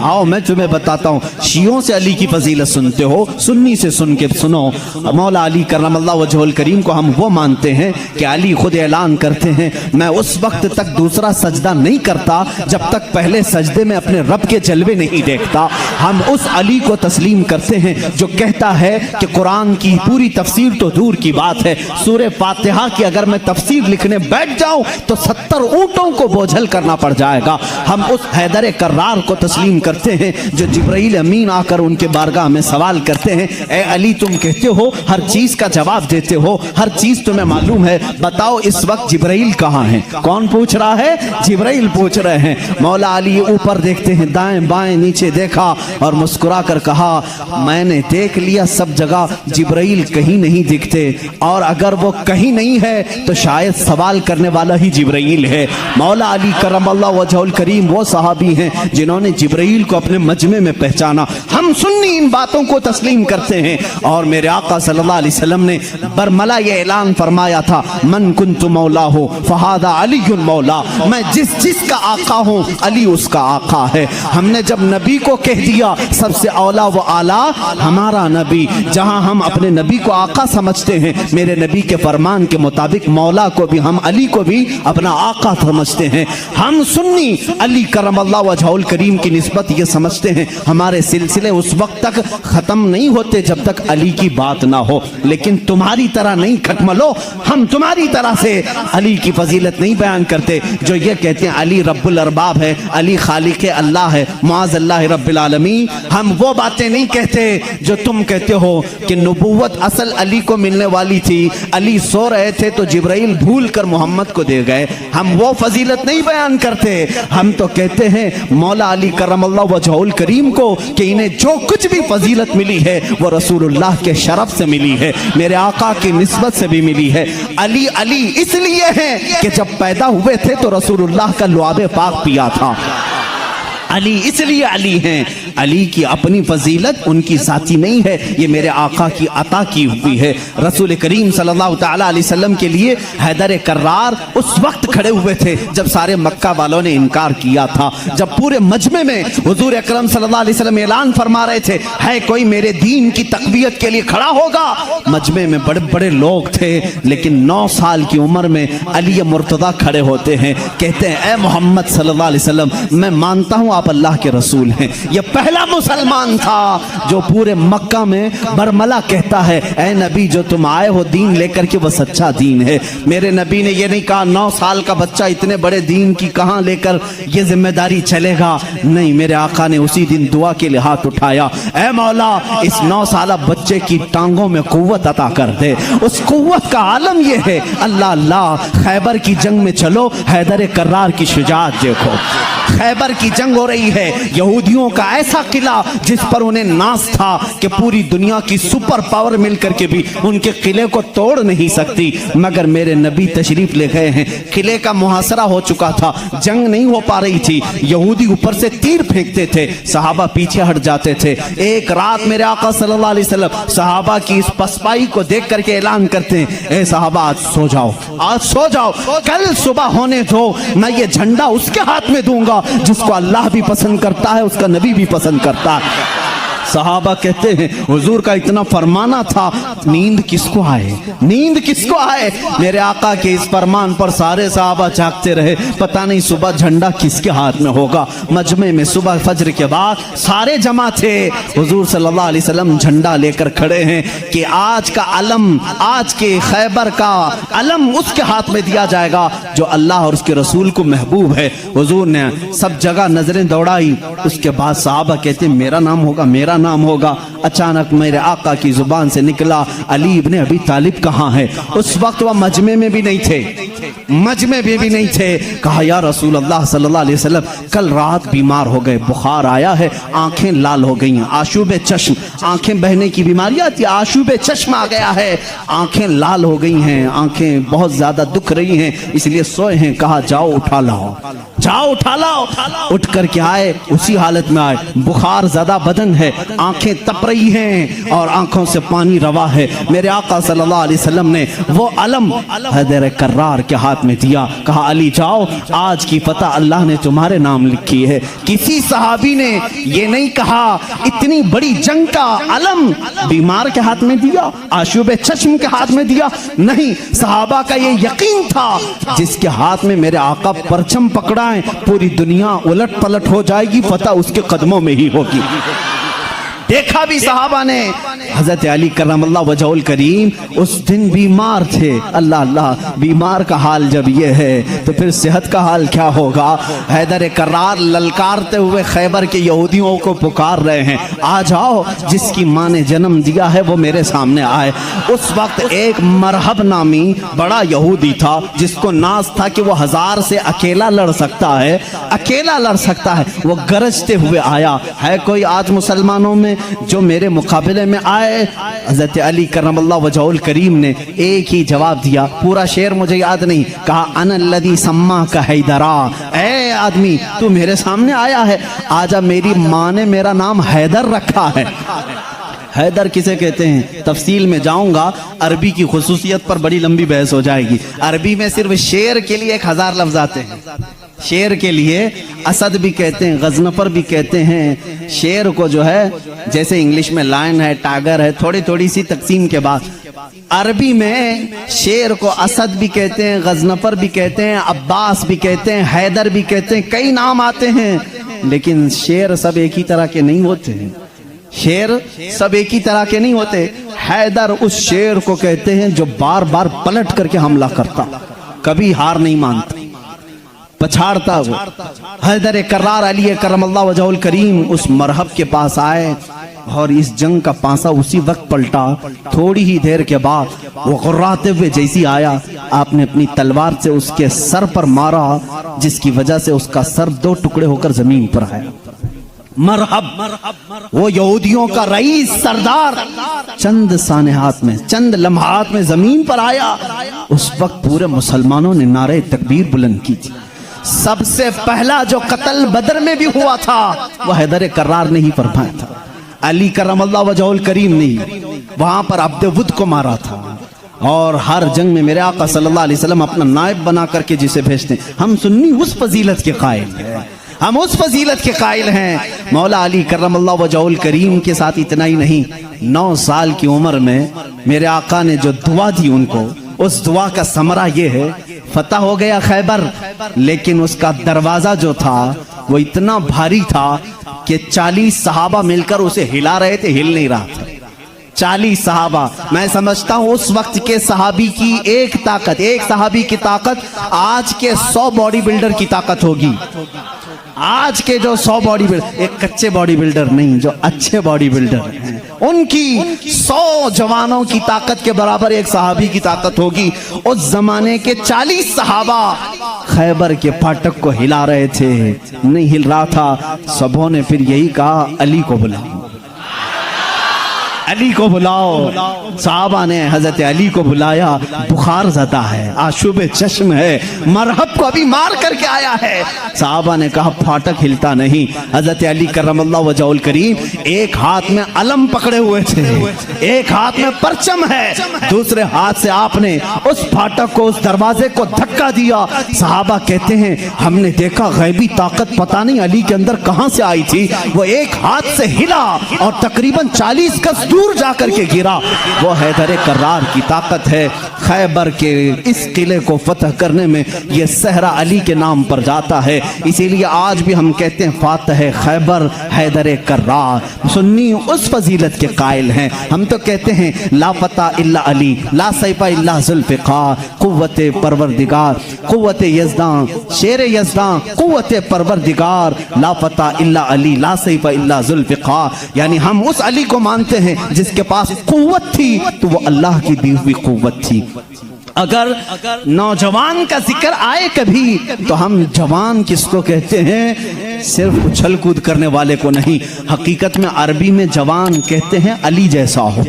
आओ मैं तुम्हें बताता हूँ। शियों से अली की फजीलत सुनते हो, सुन्नी से सुन के सुनो। मौला अली करमल्लाहु वजहुल करीम को हम वो मानते हैं कि अली खुद ऐलान करते हैं, मैं उस वक्त तक दूसरा सजदा नहीं करता जब तक पहले सजदे में अपने रब के जलवे नहीं देखता। हम उस अली को तस्लीम करते हैं जो कहता है कि कुरान की पूरी तफसीर तो दूर की बात है, सूरह फातिहा की अगर मैं तफसीर लिखने बैठ जाऊं तो 70 ऊंटों को बोझल करना पड़ जाएगा। हम उस हैदर कर्रार को तस्लीम करते हैं जो जिब्राइल अमीन आकर उनके बारगाह में सवाल करते हैं, ए अली तुम कहते हो हर चीज का जवाब देते हो, हर चीज तुम्हें मालूम है, बताओ इस वक्त जिब्राइल कहाँ है? कौन पूछ रहा है? जिब्राइल पूछ रहे हैं। मौला अली ऊपर देखते हैं, दाएं बाएं नीचे देखा और मुस्कुरा कर कहा, मैंने देख लिया सब जगह जिब्राइल कहीं नहीं दिखते, और अगर वो कहीं नहीं है तो शायद सवाल करने वाला ही जिब्राइल है। मौला अली करमल्लाहु वजहुल करीम वो सहाबी हैं जिन्होंने जिब्राइल को अपने मजमे में पहचाना। हम सुन्नी इन बातों को तस्लीम करते हैं। और मेरे आका सल्लल्लाहु अलैहि वसल्लम ने बरमला ये ऐलान फरमाया था, मन कुन्तु मौला हो फहादा अलीयुन मौला, मैं जिसका आका हूँ अली उसका आका है। हमने जब नबी को कह दिया सबसे औला व आला हमारा नबी, जहां हम अपने नबी को आका समझते हैं, मेरे नबी के फरमान के मुताबिक मौला को भी हम अली को भी अपना आका समझते हैं। हम सुन्नी अली करमल्लाहु वजहुल करीम की निस्बत ये समझते हैं हमारे सिलसिले उस वक्त तक खत्म नहीं होते जब तक अली की बात ना हो। लेकिन तुम्हारी तरह नहीं खटमलो, हम तुम्हारी तरह से अली की फजीलत नहीं बयान करते जो ये कहते हैं अली रब्बुल अरबाब है, अली खालिक अल्लाह है, मुआज़ अल्लाह रब्बिल आलमीन। हम वो बातें नहीं कहते जो तुम कहते हो कि नबूवत असल अली को मिलने वाली थी, अली सो रहे थे तो जिब्राइल भूल कर मोहम्मद को दे गए। हम वो फजीलत नहीं बयान करते। हम तो कहते हैं मौला अली करमल्लाहु वजहुल करीम को कि इन्हें जो कुछ भी फजीलत मिली है वो रसूलुल्लाह के शरफ से मिली है, मेरे आका की निस्बत से भी मिली है। अली अली इसलिए है कि जब पैदा हुए थे तो रसूलुल्लाह का लुआबे पाक पिया था। अली इसलिए अली हैं, अली की अपनी फजीलत उनकी जाती नहीं है, ये मेरे आका की अता की हुई है। रसूल करीम सल्लल्लाहु ताला अलैहि वसल्लम के लिए हैदर कर्रार उस वक्त खड़े हुए थे जब सारे मक्का वालों ने इनकार किया था, जब पूरे मजमे में हुजूर अकरम सल्लल्लाहु अलैहि वसल्लम ऐलान फरमा रहे थे, है कोई मेरे दीन की तकबीयत के लिए खड़ा होगा? मजमे में बड़े बड़े लोग थे, लेकिन 9 साल की उम्र में अली मुर्तदा खड़े होते हैं, कहते हैं ए मोहम्मद सल्लल्लाहु अलैहि वसल्लम, मैं मानता हूँ आप अल्लाह के रसूल हैं। यह पहला मुसलमान था जो पूरे मक्का में बरमला कहता है, ऐ नबी जो तुम आए हो दीन लेकर के वह सच्चा दीन है। मेरे नबी ने यह नहीं कहा 9 साल का बच्चा इतने बड़े दीन की कहां लेकर यह जिम्मेदारी चलेगा, नहीं, मेरे आका ने उसी दिन दुआ के लिए हाथ उठाया, ऐ मौला इस 9 साल बच्चे की टांगों में कुव्वत अता कर दे। उस कुव्वत का आलम यह है, अल्लाह अल्लाह, खैबर की जंग में चलो, हैदर कर्रार की शुजाअत देखो। खैबर की जंग हो रही है, यहूदियों का ऐसा किला जिस पर उन्हें नाज था कि पूरी दुनिया की सुपर पावर मिलकर के भी उनके किले को तोड़ नहीं सकती, मगर मेरे नबी तशरीफ ले गए हैं। किले का मुहासरा हो चुका था, जंग नहीं हो पा रही थी, यहूदी ऊपर से तीर फेंकते थे, सहाबा पीछे हट जाते थे। एक रात मेरे आका सल्लल्लाहु अलैहि वसल्लम सहाबा की इस पसपाई को देख करके ऐलान करते हैं, ए सहाबा आज सो जाओ, आज सो जाओ, कल सुबह होने दो, मैं ये झंडा उसके हाथ में दूंगा जिसको अल्लाह भी पसंद करता है, उसका नबी भी पसंद करता है। सहाबा कहते हैं हुजूर का इतना फरमाना था, नींद किसको आए, नींद किसको आए? मेरे आका के इस फरमान पर सारे सहाबा जागते रहे, पता नहीं सुबह झंडा किसके हाथ में होगा। मजमे में सुबह फजर के बाद सारे जमा थे, हुजूर सल्लल्लाहु अलैहि वसल्लम झंडा लेकर खड़े हैं कि आज का अलम, आज के खैबर का अलम उसके हाथ में दिया जाएगा जो अल्लाह और उसके रसूल को महबूब है। हुजूर ने सब जगह नजरें दौड़ाई, उसके बाद सहाबा कहते हैं मेरा नाम होगा, मेरा नाम होगा। अचानक मेरे आका की जुबान से निकला, अली इब्ने अबी तालिब कहाँ है? उस वक्त वह मजमे में भी नहीं थे, मजमे में भी नहीं थे। कहा या रसूल अल्लाह सल्लल्लाहु अलैहि वसल्लम, कल रात बीमार हो गए, बुखार आया है, आंखें लाल हो गई हैं, आशूबे चश्म, आंखें बहने की बीमारी आती है, आशूबे चश्म आ गया है, आंखें लाल हो गई हैं, आंखें बहुत ज्यादा दुख रही हैं, इसलिए सोए हैं। कहा जाओ उठा लाओ, जाओ उठा लाओ। उठ कर के आए, उसी हालत में आए, बुखार ज़्यादा बदन है, आंखें तप रही हैं और आंखों से पानी रवा है। मेरे आका सल्लल्लाहु अलैहि वसल्लम ने वो अलम हैदर कर्रार के हाथ में दिया, कहा अली जाओ, आज की फतह अल्लाह ने तुम्हारे नाम लिखी है। किसी सहाबी ने ये नहीं कहा इतनी बड़ी जंग का अलम बीमार के हाथ में दिया, आशूब चश्म के हाथ में दिया, नहीं, सहाबा का ये यकीन था जिसके हाथ में मेरे आका परचम पकड़ा है पूरी दुनिया उलट पलट हो जाएगी, फतह उसके कदमों में ही होगी। देखा भी सहाबा ने, हजरत अली करमल्लाहु वजहुल करीम उस दिन बीमार थे। अल्लाह अल्लाह, बीमार का हाल जब ये है तो फिर सेहत का हाल क्या होगा। हैदर कर्रार ललकारते हुए खैबर के यहूदियों को पुकार रहे हैं, आ जाओ, जिसकी माँ ने जन्म दिया है वो मेरे सामने आए। उस वक्त एक मरहब नामी बड़ा यहूदी था जिसको नाज था कि वो 1000 से अकेला लड़ सकता है, अकेला लड़ सकता है। वो गरजते हुए आया, है कोई आज मुसलमानों में जो मेरे मुकाबले में आए। हज़रत अली करमल्लाहु वजहुल करीम ने एक ही जवाब दिया, पूरा शेर मुझे याद नहीं, कहा अनल्लज़ी सम्मा का हैदरा, ऐ आदमी तू मेरे सामने आया है, आजा, मेरी माँ ने मेरा नाम हैदर रखा है। हैदर किसे कहते हैं तफसील में जाऊंगा, अरबी की खुसूसियत पर बड़ी लंबी बहस हो जाएगी। अरबी में सिर्फ शेर के लिए 1000 लफ्ज आते हैं। शेर के लिए असद भी कहते हैं, गजनफर भी कहते हैं। शेर को जो है जैसे इंग्लिश में लायन है, टाइगर है, थोड़ी थोड़ी सी तकसीम के बाद अरबी में शेर को असद भी कहते हैं, गजनफर भी कहते हैं, अब्बास भी कहते हैं, हैदर भी कहते हैं, कई नाम आते हैं। लेकिन शेर सब एक ही तरह के नहीं होते हैं, शेर सब एक ही तरह के नहीं होते। हैदर उस शेर को कहते हैं जो बार बार पलट करके हमला करता, कभी हार नहीं मानता, पछाड़ता वो। हैदर कर्रार अली करमल्लाहु वजहुल करीम उस मरहब के पास आए और इस जंग का पासा उसी वक्त पलटा। थोड़ी ही देर के बाद वो गुर्राते हुए जैसी आया, आपने अपनी तलवार से उसके सर पर मारा, जिसकी वजह से उसका सर 2 टुकड़े होकर जमीन पर आया। मरहब वो यहूदियों का रईस सरदार चंद सानेहात में, चंद लम्हात में जमीन पर आया। उस वक्त पूरे मुसलमानों ने नारे तकबीर बुलंद की थी। सबसे पहला जो कत्ल बदर में भी हुआ था वह हैदर कर्रार ने ही फरमाया था। अली करमल्लाहु वजहुल करीम ने वहां पर अब्दुवुद को मारा था। और हर जंग में मेरे आका सल्लल्लाहु अलैहि वसल्लम अपना नायब बना करके जिसे भेजते हैं। हम सुन्नी उस फजीलत के कायल हैं, हम उस फजीलत के कायल हैं। मौला अली करमल्लाहु वजहुल करीम के साथ इतना ही नहीं, 9 साल की उम्र में मेरे आका ने जो दुआ दी उनको, उस दुआ का समरा ये है, फतह हो गया खैबर, लेकिन उसका दरवाजा जो था वो इतना भारी था कि 40 सहाबा मिलकर उसे हिला रहे थे, हिल नहीं रहा था। 40 सहाबा, मैं समझता हूं उस वक्त के सहाबी की एक ताकत, एक सहाबी की ताकत आज के 100 बॉडी बिल्डर की ताकत होगी। आज के जो 100 बॉडी बिल्डर, एक कच्चे बॉडी बिल्डर नहीं, जो अच्छे बॉडी बिल्डर हैं, उनकी 100 जवानों की ताकत के बराबर एक सहाबी की ताकत होगी। उस जमाने के 40 सहाबा खैबर के फाटक को हिला रहे थे, नहीं हिल रहा था। सबों ने फिर यही कहा, अली को बुलाओ, अली को बुलाओ। साहबा ने हजरत अली को बुलाया, बुखार ज़दा है, आशुब चश्म है, मरहब को अभी मार करके आया है। साहबा ने कहा फाटक हिलता नहीं। हजरत अली करमल्लाहु वजहुल करीम एक हाथ में अलम पकड़े हुए थे, एक हाथ में परचम है, दूसरे हाथ से आपने उस फाटक को, उस दरवाजे को धक्का दिया। साहबा कहते हैं हमने देखा गैबी ताकत पता नहीं अली के अंदर कहां से आई थी, वो एक हाथ से हिला और तकरीबन 40 गज दूर जाकर के गिरा। वो हैदर कर्रार की ताकत है। खैबर के इस किले को फतह करने में ये सहरा अली के नाम पर जाता है। इसीलिए आज भी हम कहते हैं फातह खैबर हैदर कर्रार। सुन्नी उस फजीलत के कायल हैं। हम तो कहते हैं ला फतह इल्ला अली, ला सैफा इल्ला जुल्फ़िकार, कुव्वते परवरदिगार, कुव्वते यज़दां, शेर यज़दां, कुव्वते परवरदिगार, ला फतह इल्ला अली, ला सैफा इल्ला जुल्फ़िकार। यानी हम उस अली को मानते हैं जिसके पास कुव्वत थी तो वो अल्लाह की दी हुई कुव्वत थी। अगर नौजवान का जिक्र आए कभी तो हम जवान किसको कहते हैं? सिर्फ उछल कूद करने वाले को नहीं। हकीकत में अरबी में जवान कहते हैं अली जैसा हो।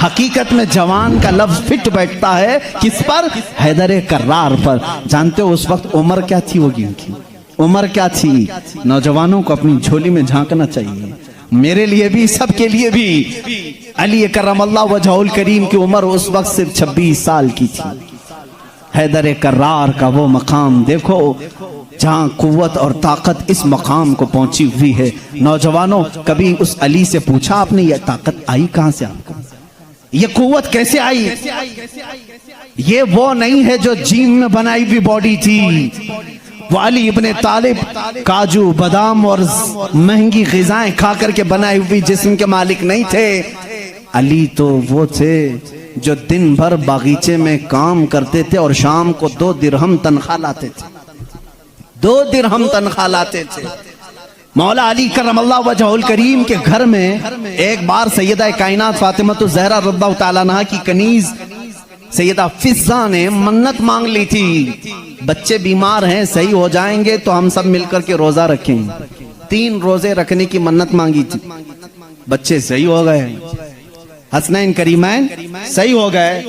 हकीकत में जवान का लफ्ज फिट बैठता है किस पर? हैदर कर्रार पर। जानते हो उस वक्त उम्र क्या थी होगी उनकी? उम्र क्या थी? नौजवानों को अपनी झोली में झांकना चाहिए, मेरे लिए भी, सबके लिए भी। अली करमल्लाह वजहुल करीम की उम्र उस वक्त सिर्फ 26 साल की थी। हैदर कर्रार का वो मकाम देखो जहां कुव्वत और ताकत इस मकाम को पहुंची हुई है। नौजवानों, कभी उस अली से पूछा आपने, ये ताकत आई कहां से आपको? ये कुव्वत कैसे आई? ये वो नहीं है जो जिम में बनाई हुई बॉडी थी। वो अली इब्ने तालिब काजू बादाम और महंगी ग़िज़ाएं खा करके बनाई हुई जिस्म के मालिक नहीं थे। अली तो वो थे जो दिन भर बागीचे में काम करते थे और शाम को 2 दिरहम तनख्वाह लाते थे। 2 दिरहम तनख्वाह लाते थे। मौला अली करमल्लाह वजहुल करीम के घर में एक बार सैयदा कायनात फातिमतुज़ ज़हरा रज़ियल्लाहु ताला अन्हा की कनीज सैयदा फिज़्ज़ा ने मन्नत मांग ली थी, बच्चे बीमार हैं, सही हो जाएंगे तो हम सब मिलकर के रोजा रखेंगे। 3 रोजे रखने की मन्नत मांगी थी, बच्चे सही हो गए, हसनैन करीमैन सही हो गए,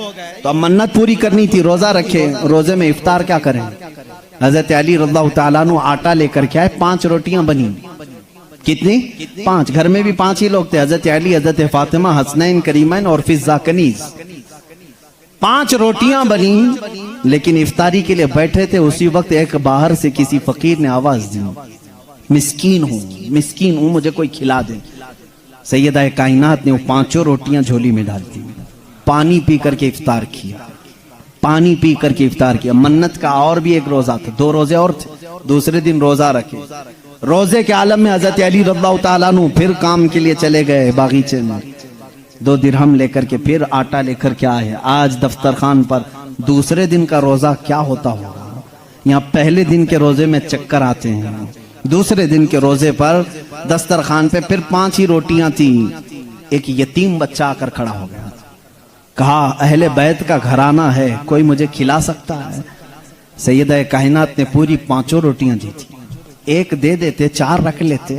तो अब मन्नत पूरी करनी थी, रोजा रखे। रोजे में इफ्तार क्या करें? हजरत अली रज़ियल्लाहु ताला अन्हु आटा लेकर के आए, 5 रोटियां बनी। कितनी? 5। घर में भी 5 ही लोग थे, हजरत अली, हजरत फातिमा, हसनैन करीमैन और फिज़्ज़ा कनीज। 5 रोटियां बनी, लेकिन इफ्तारी के लिए बैठे थे। उसी वक्त एक बाहर से किसी फकीर ने आवाज दी, मिस्कीन हूं, मुझे कोई खिला दे। सैयदा कायनात ने वो 5 रोटियां झोली में डाल दी, पानी पी करके इफ्तार किया, पानी पी करके इफ्तार किया। मन्नत का और भी एक रोजा था, 2 रोजे और थे, दूसरे दिन रोजा रखे। रोजे के आलम में हजरत अली रज़ियल्लाहु ताला अन्हु फिर काम के लिए चले गए बागीचे में, 2 दिरहम लेकर के फिर आटा लेकर के आए। आज दफ्तर खान पर दूसरे दिन का रोजा क्या होता होगा? यहाँ पहले दिन के रोजे में चक्कर आते हैं, दूसरे दिन के रोजे पर दस्तरखान पे फिर 5 ही रोटियां थी। एक यतीम बच्चा आकर खड़ा हो गया, कहा अहले बैत का घराना है, कोई मुझे खिला सकता है? सैयदा कायनात ने पूरी 5 रोटियां दी थी, एक दे देते, 4 रख लेते,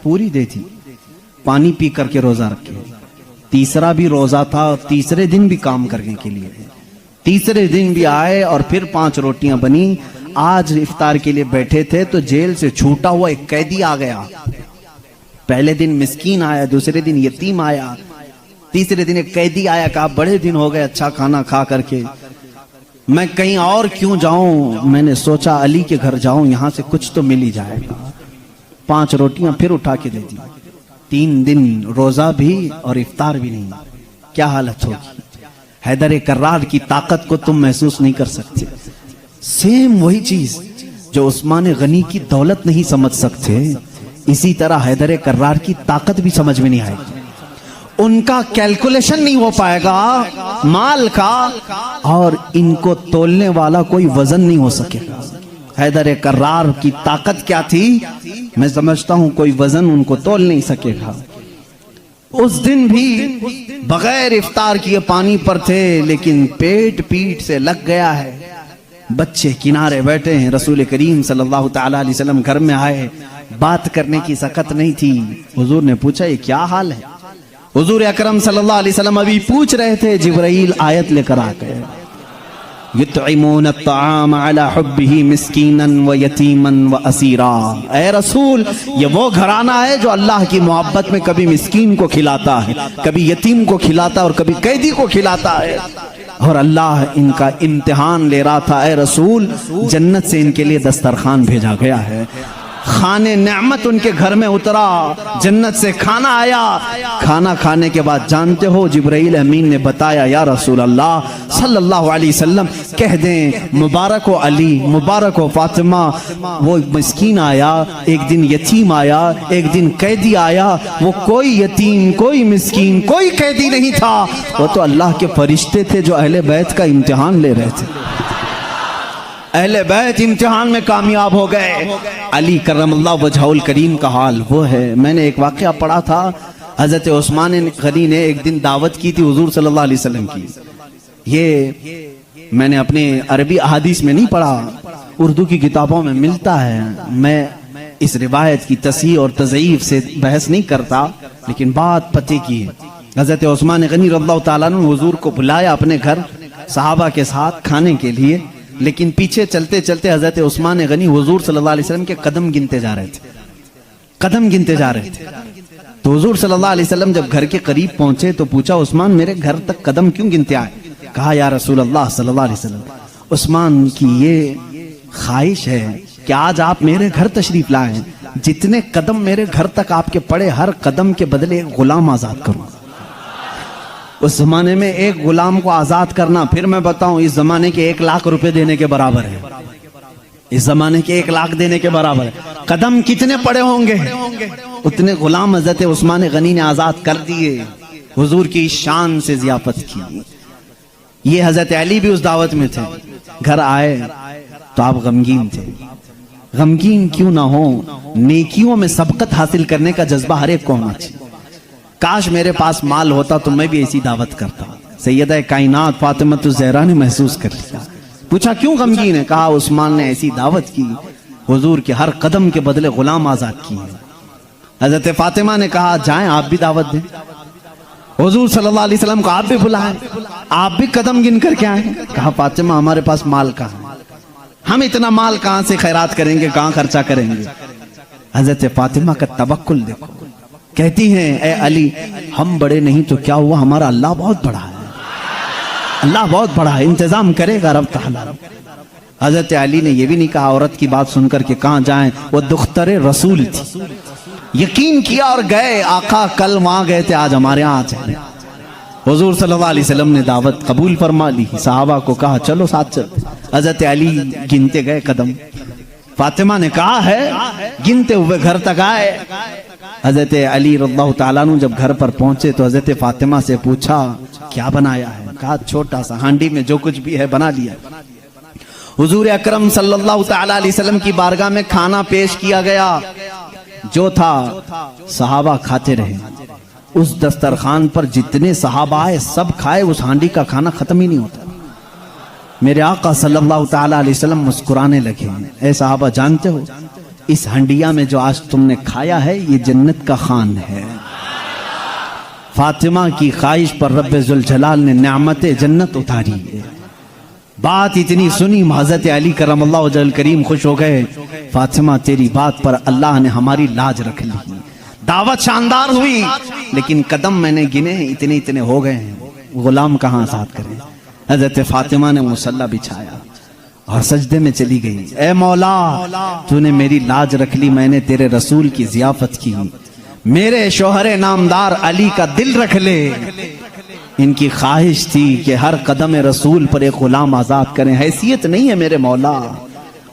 पूरी दे दी। पानी पी करके रोजा रखे। तीसरा भी रोजा था और तीसरे दिन भी काम करने के लिए, तीसरे दिन भी आए और फिर 5 रोटियां बनी। आज इफ्तार के लिए बैठे थे तो जेल से छूटा हुआ एक कैदी आ गया। पहले दिन मिस्कीन आया, दूसरे दिन यतीम आया, तीसरे दिन एक कैदी आया, कहा बड़े दिन हो गए अच्छा खाना खा करके, मैं कहीं और क्यों जाऊं? मैंने सोचा अली के घर जाऊं, यहां से कुछ तो मिल ही जाएगा। 5 रोटियां फिर उठा के दे दी। 3 दिन रोजा भी और इफ्तार भी नहीं। क्या हालत होगी? हैदर कर्रार की ताकत को तुम महसूस नहीं कर सकते। सेम वही चीज जो उस्मान गनी की दौलत नहीं समझ सकते, इसी तरह हैदर कर्रार की ताकत भी समझ में नहीं आएगी। उनका कैलकुलेशन नहीं हो पाएगा माल का, और इनको तोलने वाला कोई वजन नहीं हो सकेगा। हैदर कर्रार की ताकत क्या थी? मैं समझता हूं कोई वजन उनको तोल नहीं सकेगा। उस दिन भी बगैर इफ्तार किए पानी पर थे, लेकिन पेट पीठ से लग गया है। बच्चे किनारे बैठे हैं, रसूल करीम सल्लल्लाहु ताला अलैहि वसल्लम घर में आए, बात करने की सकत नहीं थी। हुजूर ने पूछा ये क्या हाल है? हुजूर अकरम सल्लल्लाहु अलैहि वसल्लम अभी पूछ रहे थे, जिब्राइल आयत लेकर आ गए, युतइमून अत्ताम अला हुब्बिही मिस्कीनन व यतीमन व असीरा। ऐ रसूल, ये वो घराना है जो अल्लाह की मोहब्बत में कभी मिस्कीन को खिलाता है, कभी यतीम को खिलाता है और कभी कैदी को खिलाता है। और अल्लाह इनका इम्तिहान ले रहा था। ऐ रसूल, जन्नत से इनके लिए दस्तरखान भेजा गया है, खाने नेमत उनके घर में उतरा, जन्नत से खाना आया। खाना खाने के बाद जानते हो जिब्राइल अमीन ने बताया, या रसूल अल्लाह सल्लल्लाहु अलैहि वसल्लम कह दें मुबारक हो अली, मुबारक हो फातिमा, वो मिस्कीन आया, एक दिन यतीम आया, एक दिन कैदी आया। वो कोई यतीम, कोई मिस्कीन, कोई कैदी नहीं था, वो तो अल्लाह के फरिश्ते थे जो अहले बैत का इम्तिहान ले रहे थे। अहले बैत इम्तिहान में कामयाब हो गए। अली करमल्लाह वजहुल करीम का हाल वो है। मैंने एक वाक़या पढ़ा था, हजरत उस्मान गनी ने एक दिन दावत की थी हुजूर सल्लल्लाहु अलैहि वसल्लम की। ये मैंने अपने अरबी अहादीस में नहीं पढ़ा, उर्दू की किताबों में मिलता है। मैं इस रिवायत की तस्हीह और तज़ईफ से बहस नहीं करता, लेकिन बात पते की है। हजरत उस्मान गनी रज़ियल्लाहु ताला अन्हु हुजूर को बुलाया अपने घर सहाबा के साथ खाने के लिए। लेकिन पीछे चलते चलते हजरत उस्मान गनी हुजूर सल्लल्लाहु अलैहि वसल्लम के कदम गिनते जा रहे थे, कदम गिनते जा रहे थे। तो हुजूर सल्लल्लाहु अलैहि वसल्लम जब घर के करीब पहुंचे तो पूछा, उस्मान मेरे घर तक कदम क्यों गिनते आए? कहा, या रसूल अल्लाह सल्लल्लाहु अलैहि वसल्लम, उस्मान की ये ख्वाहिश है कि आज आप मेरे घर तशरीफ लाए हैं, जितने कदम मेरे घर तक आपके पड़े, हर कदम के बदले एक गुलाम आजाद करूं। उस जमाने में एक गुलाम को आजाद करना, फिर मैं बताऊं, इस जमाने के 1 लाख रुपए देने के बराबर है। इस जमाने के 1 लाख देने के बराबर है। कदम कितने पड़े होंगे, उतने गुलाम हजरत उस्मान गनी ने आजाद कर दिए। हुजूर की शान से जियाफत की। ये हजरत अली भी उस दावत में थे। घर आए तो आप गमगीन थे। गमगीन क्यों ना हो, नेकियों में सबकत हासिल करने का जज्बा हर एक को होना चाहिए। काश मेरे पास माल होता तो मैं भी ऐसी दावत करता। सैयदा कायनात फातिमा ज़हरा ने महसूस कर लिया। पूछा, क्यों गमगीन है? कहा, उस्मान ने ऐसी दावत की, हुजूर के हर कदम के बदले गुलाम आजाद किए। हजरत फातिमा ने कहा, जाएं आप भी दावत दें। हुजूर सल्लल्लाहु अलैहि वसल्लम को आप भी बुलाएं, आप भी कदम गिन करके आए। कहा, फातिमा हमारे पास माल कहाँ है, हम इतना माल कहां से खैरात करेंगे, कहां खर्चा करेंगे। हजरत फातिमा का तवक्कुल देखो। कहती हैं, ए अली, हम बड़े नहीं तो क्या हुआ, हमारा अल्लाह बहुत बड़ा है, अल्लाह बहुत बड़ा है, इंतजाम करेगा रब तआला। हजरत अली ने यह भी नहीं कहा औरत की बात सुनकर के कहां जाएं, वो दुख्तरे रसूल थी। यकीन किया और गए। आका कल वहां गए थे, आज हमारे यहाँ आ जाए। हुजूर सल्लल्लाहु अलैहि वसल्लम ने दावत कबूल फरमा ली। सहाबा को कहा, चलो साथ चलते। हजरत अली गिनते गए कदम। फातिमा ने कहा है, गिनते हुए घर तक आए। हजरत अली रज़ियल्लाहु ताला अन्हु जब घर पर पहुंचे तो हजरत फातिमा से पूछा, क्या बनाया है? कहा, छोटा सा हांडी में जो कुछ भी है बना लिया। हुजूर अकरम सल्लल्लाहु ताला अलैहि वसल्लम की बारगाह में खाना पेश किया गया। जो था सहाबा खाते रहे। उस दस्तरखान पर जितने सहाबा आए सब खाए, उस हांडी का खाना खत्म ही नहीं होता। मेरे आका सल्लल्लाहु ताला अलैहि वसल्लम मुस्कुराने लगे। ऐ सहाबा, जानते हो इस हंडिया में जो आज तुमने खाया है ये जन्नत का खान है। फातिमा की ख्वाहिश पर रब्बे जुल जलाल ने नेमते जन्नत उतारी है। बात इतनी सुनी, हज़रत अली करमल्लाहु वजहल करीम खुश हो गए। फातिमा, तेरी बात पर अल्लाह ने हमारी लाज रख ली। दावत शानदार हुई, लेकिन कदम मैंने गिने इतने इतने हो गए हैं, गुलाम कहाँ आजाद करें। हज़रत फातिमा ने मुसल्ला बिछाया और सजदे में चली गई। ए मौला, तूने मेरी लाज रख ली, मैंने तेरे रसूल की जियाफत की। मेरे शोहरे नामदार अली का दिल रख ले। इनकी ख्वाहिश थी कि हर कदम रसूल पर एक गुलाम आजाद करें। हैसियत नहीं है मेरे मौला।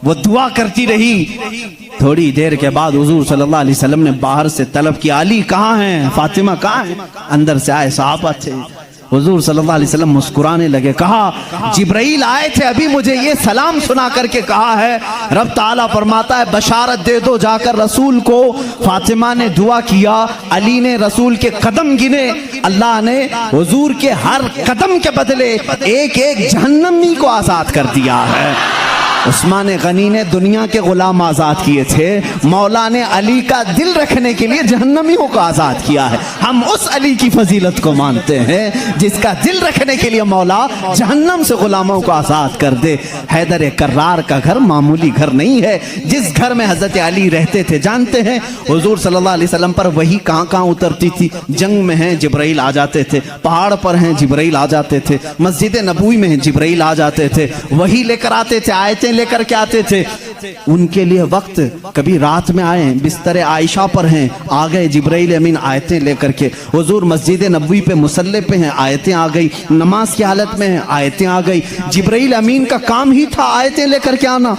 वो दुआ करती रही। थोड़ी देर के बाद हुजूर सल्लल्लाहु अलैहि वसल्लम ने बाहर से तलब किया, अली कहाँ हैं, फातिमा कहाँ हैं? अंदर से आए सहाबा थे। हुजूर सल्लल्लाहु अलैहि वसल्लम मुस्कुराने लगे। कहा, जिब्राइल आए थे, अभी मुझे ये सलाम सुना करके कहा है, रब ताला फरमाता है बशारत दे दो जाकर रसूल को। फातिमा ने दुआ किया, अली ने रसूल के कदम गिने। अल्लाह ने हुजूर के हर कदम के बदले एक एक जहन्नमी को आजाद कर दिया है। उस्मान गनी ने दुनिया के गुलाम आजाद किए थे, मौला ने अली का दिल रखने के लिए जहन्नमियों को आजाद किया है। हम उस अली की फजीलत को मानते हैं जिसका दिल रखने के लिए मौला जहन्नम से गुलामों को आजाद कर दे। हैदर कर्रार का घर मामूली घर नहीं है। जिस घर में हजरत अली रहते थे, जानते हैं हुजूर सल्लल्लाहु अलैहि वसल्लम पर वही कहाँ कहाँ उतरती थी। जंग में हैं जिब्राइल आ जाते थे, पहाड़ पर हैं जिब्राइल आ जाते थे, मस्जिद नबवी में हैं जिब्राइल आ जाते थे, वही लेकर आते थे, आयतें लेकर के आते थे। उनके लिए वक्त, कभी रात में आए बिस्तर आयशा पर हैं, आ गए जिब्राइल अमीन आयतें लेकर के। हुजूर मस्जिद नबवी पे मुसल्ले पे हैं, आयतें आ गई। नमाज की हालत में हैं, आयतें आ गई। जिब्राइल अमीन का काम ही था आयतें लेकर के आना।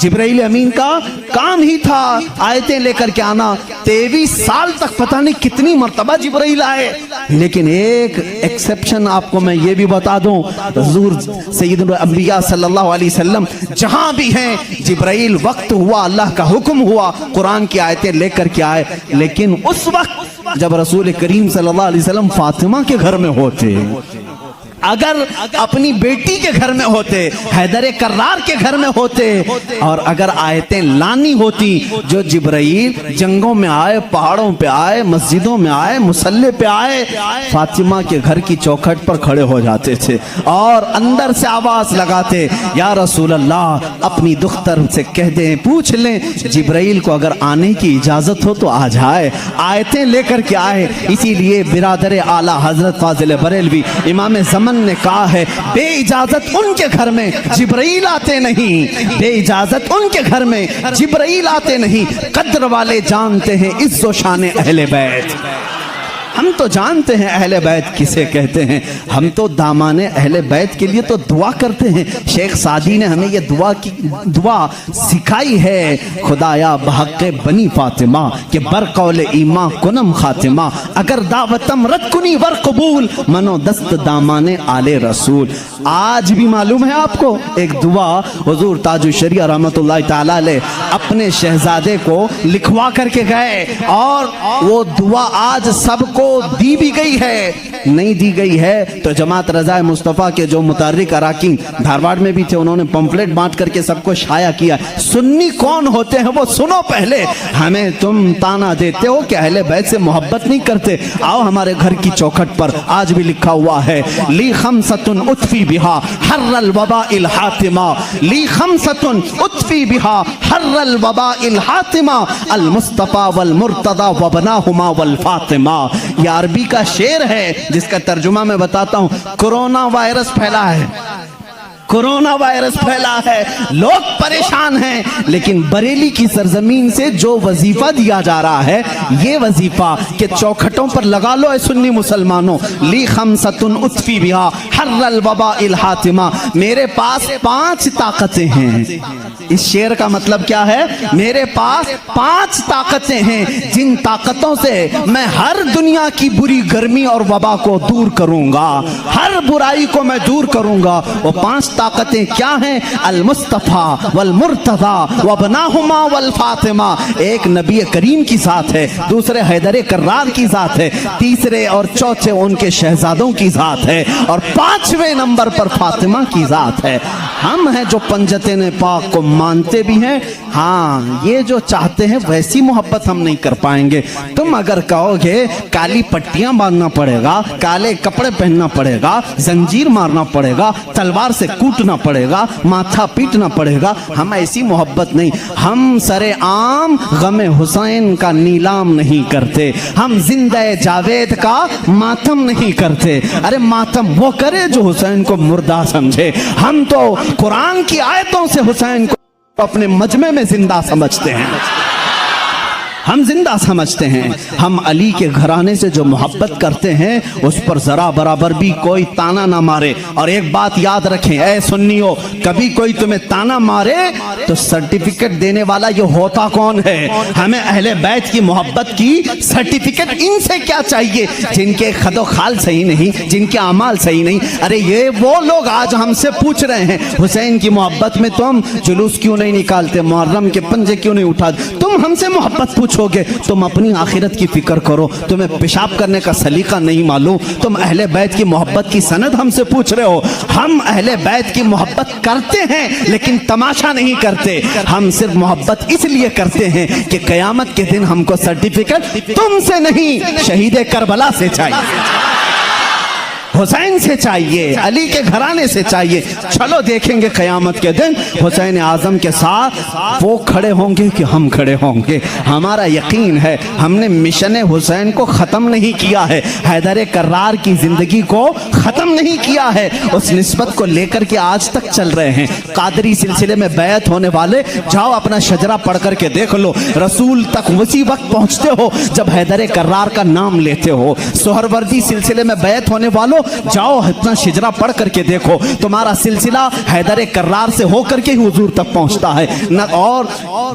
जिब्राइल अमीन का काम ही था आयतें लेकर के आना। 23 साल तक पता नहीं कितनी मर्तबा जिब्राइल आए, लेकिन एक एक्सेप्शन आपको मैं ये भी बता दूं, हुजूर सैयदुल अंबिया सल्लल्लाहु अलैहि वसल्लम जहां भी हैं जिब्राइल वक्त हुआ, अल्लाह का हुक्म हुआ, कुरान की आयतें लेकर के आए। लेकिन उस वक्त जब रसूल करीम सल्लल्लाहु अलैहि वसल्लम फातिमा के घर में होते, अगर अपनी बेटी के घर में होते, हैदर कर्रार के घर में होते, और अगर आयतें लानी होती जो जिब्राइल जंगों में आए, पहाड़ों पे आए, मस्जिदों में आए, मुसल्ले पे आए, फातिमा के घर की चौखट पर खड़े हो जाते थे और अंदर से आवाज लगाते, या रसूल अल्लाह, अपनी दुख्तर से कह दें, पूछ लें जिब्राइल को अगर आने की इजाजत हो तो आ जाए, आयतें लेकर के आए। इसीलिए बिरादर आला हजरत फाजिल बरेलवी इमाम ज़मन ने कहा है, बे इजाजत उनके घर में जिब्राइल आते नहीं, बे इजाजत उनके घर में जिब्राइल आते नहीं। कद्र वाले जानते हैं इज्जो शान अहले बैत। हम तो जानते हैं अहले बैत किसे कहते हैं, हम तो दामाने अहले बैत के लिए तो दुआ करते हैं। शेख सादी ने हमें ये दुआ सिखाई है, खुदाया बहक़ बनी फातिमा के बरकौल ईमा कुनम खातिमा, अगर दावतम रद कुनी वर कबूल, मनो दस्त दामाने आले रसूल। आज भी मालूम है आपको एक दुआ हुजूर ताजुश शरिया रहमतुल्लाहि तआला अलैह अपने शहजादे को लिखवा करके गए, और वो दुआ आज सबको दी भी गई है, नहीं दी गई है तो जमात रज़ाए मुस्तफ़ा के जो मुतारिक अराकीन धारवाड़ में भी थे, उन्होंने पंपलेट बांट करके सबको शाया किया। सुन्नी कौन होते हैं वो सुनो पहले। हमें तुम ताना देते हो कि अहले बैत से मोहब्बत नहीं करते, आओ हमारे घर की चौखट पर आज भी लिखा हुआ है, ली खमसतुन उतफी बिहा हर्रल वबाइल हातिमा, ली खमसतुन उतफी बिहा हर्रल वबाइल हातिमा, अल मुस्तफ़ा वल मुर्तदा वबनाहुमा वल फातिमा। ये अरबी का शेर है जिसका तर्जुमा मैं बताता हूं। कोरोना वायरस फैला है, कोरोना वायरस फैला है, लोग परेशान हैं, लेकिन बरेली की सरजमीन से जो वजीफा दिया जा रहा है, ये वजीफा के चौखटों पर लगा लो ऐ सुन्नी मुसलमानों, ली खमसतुन उतफी बिहा हर्रल वबाइल हातिमा, मेरे पास 5 ताकतें हैं। इस शेर का मतलब क्या है? मेरे पास 5 ताकतें हैं जिन ताकतों से मैं हर दुनिया की बुरी गर्मी और वबा को दूर करूंगा, हर बुराई को मैं दूर करूंगा। वो 5 ताकतें क्या हैं? अल मुस्तफ़ा वल मुर्तज़ा वबनाहुमा वल फातिमा। एक नबी करीम की ज़ात है, दूसरे हैदर कर्रार की ज़ात है, तीसरे और चौथे उनके शहजादों की ज़ात है, और 5वें नंबर पर फातिमा की ज़ात है। हम हैं जो पंजतन पाक को मानते भी हैं, हाँ ये जो चाहते हैं वैसी मोहब्बत हम नहीं कर पाएंगे। तुम अगर कहोगे काली पट्टियां बांधना पड़ेगा, काले कपड़े पहनना पड़ेगा, जंजीर मारना पड़ेगा, तलवार से कूटना पड़ेगा, माथा पीटना पड़ेगा, हम ऐसी मोहब्बत नहीं। हम सरे आम गमे हुसैन का नीलाम नहीं करते, हम जिंदे जावेद का मातम नहीं करते। अरे मातम वो करे जो हुसैन को मुर्दा समझे। हम तो कुरान की आयतों से हुसैन को अपने मजमे में जिंदा समझते हैं, हम जिंदा समझते हैं। हम अली के घराने से जो मोहब्बत करते हैं उस पर जरा बराबर भी कोई ताना ना मारे। और एक बात याद रखें ऐ सुन्नियों, कभी कोई तुम्हें ताना मारे तो सर्टिफिकेट देने वाला ये होता कौन है? हमें अहले बैत की मोहब्बत की सर्टिफिकेट इनसे क्या चाहिए जिनके खदो खाल सही नहीं, जिनके अमाल सही नहीं। अरे ये वो लोग आज हमसे पूछ रहे हैं हुसैन की मोहब्बत में तुम जुलूस क्यों नहीं निकालते, मुहर्रम के पंजे क्यों नहीं उठाते। तुम हमसे मोहब्बत पूछोगे, तुम अपनी आखिरत की फिक्र करो, तुम्हें पेशाब करने का सलीका नहीं मालूम, तुम अहले बैत की मोहब्बत की सनद हमसे पूछ रहे हो। हम अहले बैत की मोहब्बत करते हैं लेकिन तमाशा नहीं करते, हम सिर्फ मोहब्बत इसलिए करते हैं कि कयामत के दिन हमको सर्टिफिकेट तुमसे नहीं शहीद करबला से चाहिए, हुसैन से चाहिए, अली के घराने से चाहिए। चलो देखेंगे क़यामत के दिन हुसैन आज़म के साथ वो खड़े होंगे कि हम खड़े होंगे। हमारा यकीन है हमने मिशन हुसैन को ख़त्म नहीं किया है, हैदर कर्रार की ज़िंदगी को ख़त्म नहीं किया है, उस निस्बत को लेकर के आज तक चल रहे हैं। कादरी सिलसिले में बैत होने वाले जाओ अपना शजरा पढ़ करके देख लो, रसूल तक उसी वक्त पहुँचते हो जब हैदर कर्रार का नाम लेते हो। सोहरवर्दी सिलसिले में बैत होने वालों जाओ अपना शिजरा पढ़ करके देखो, तुम्हारा सिलसिला हैदर कर्रार से होकर के ही हुजूर तक पहुंचता है न। और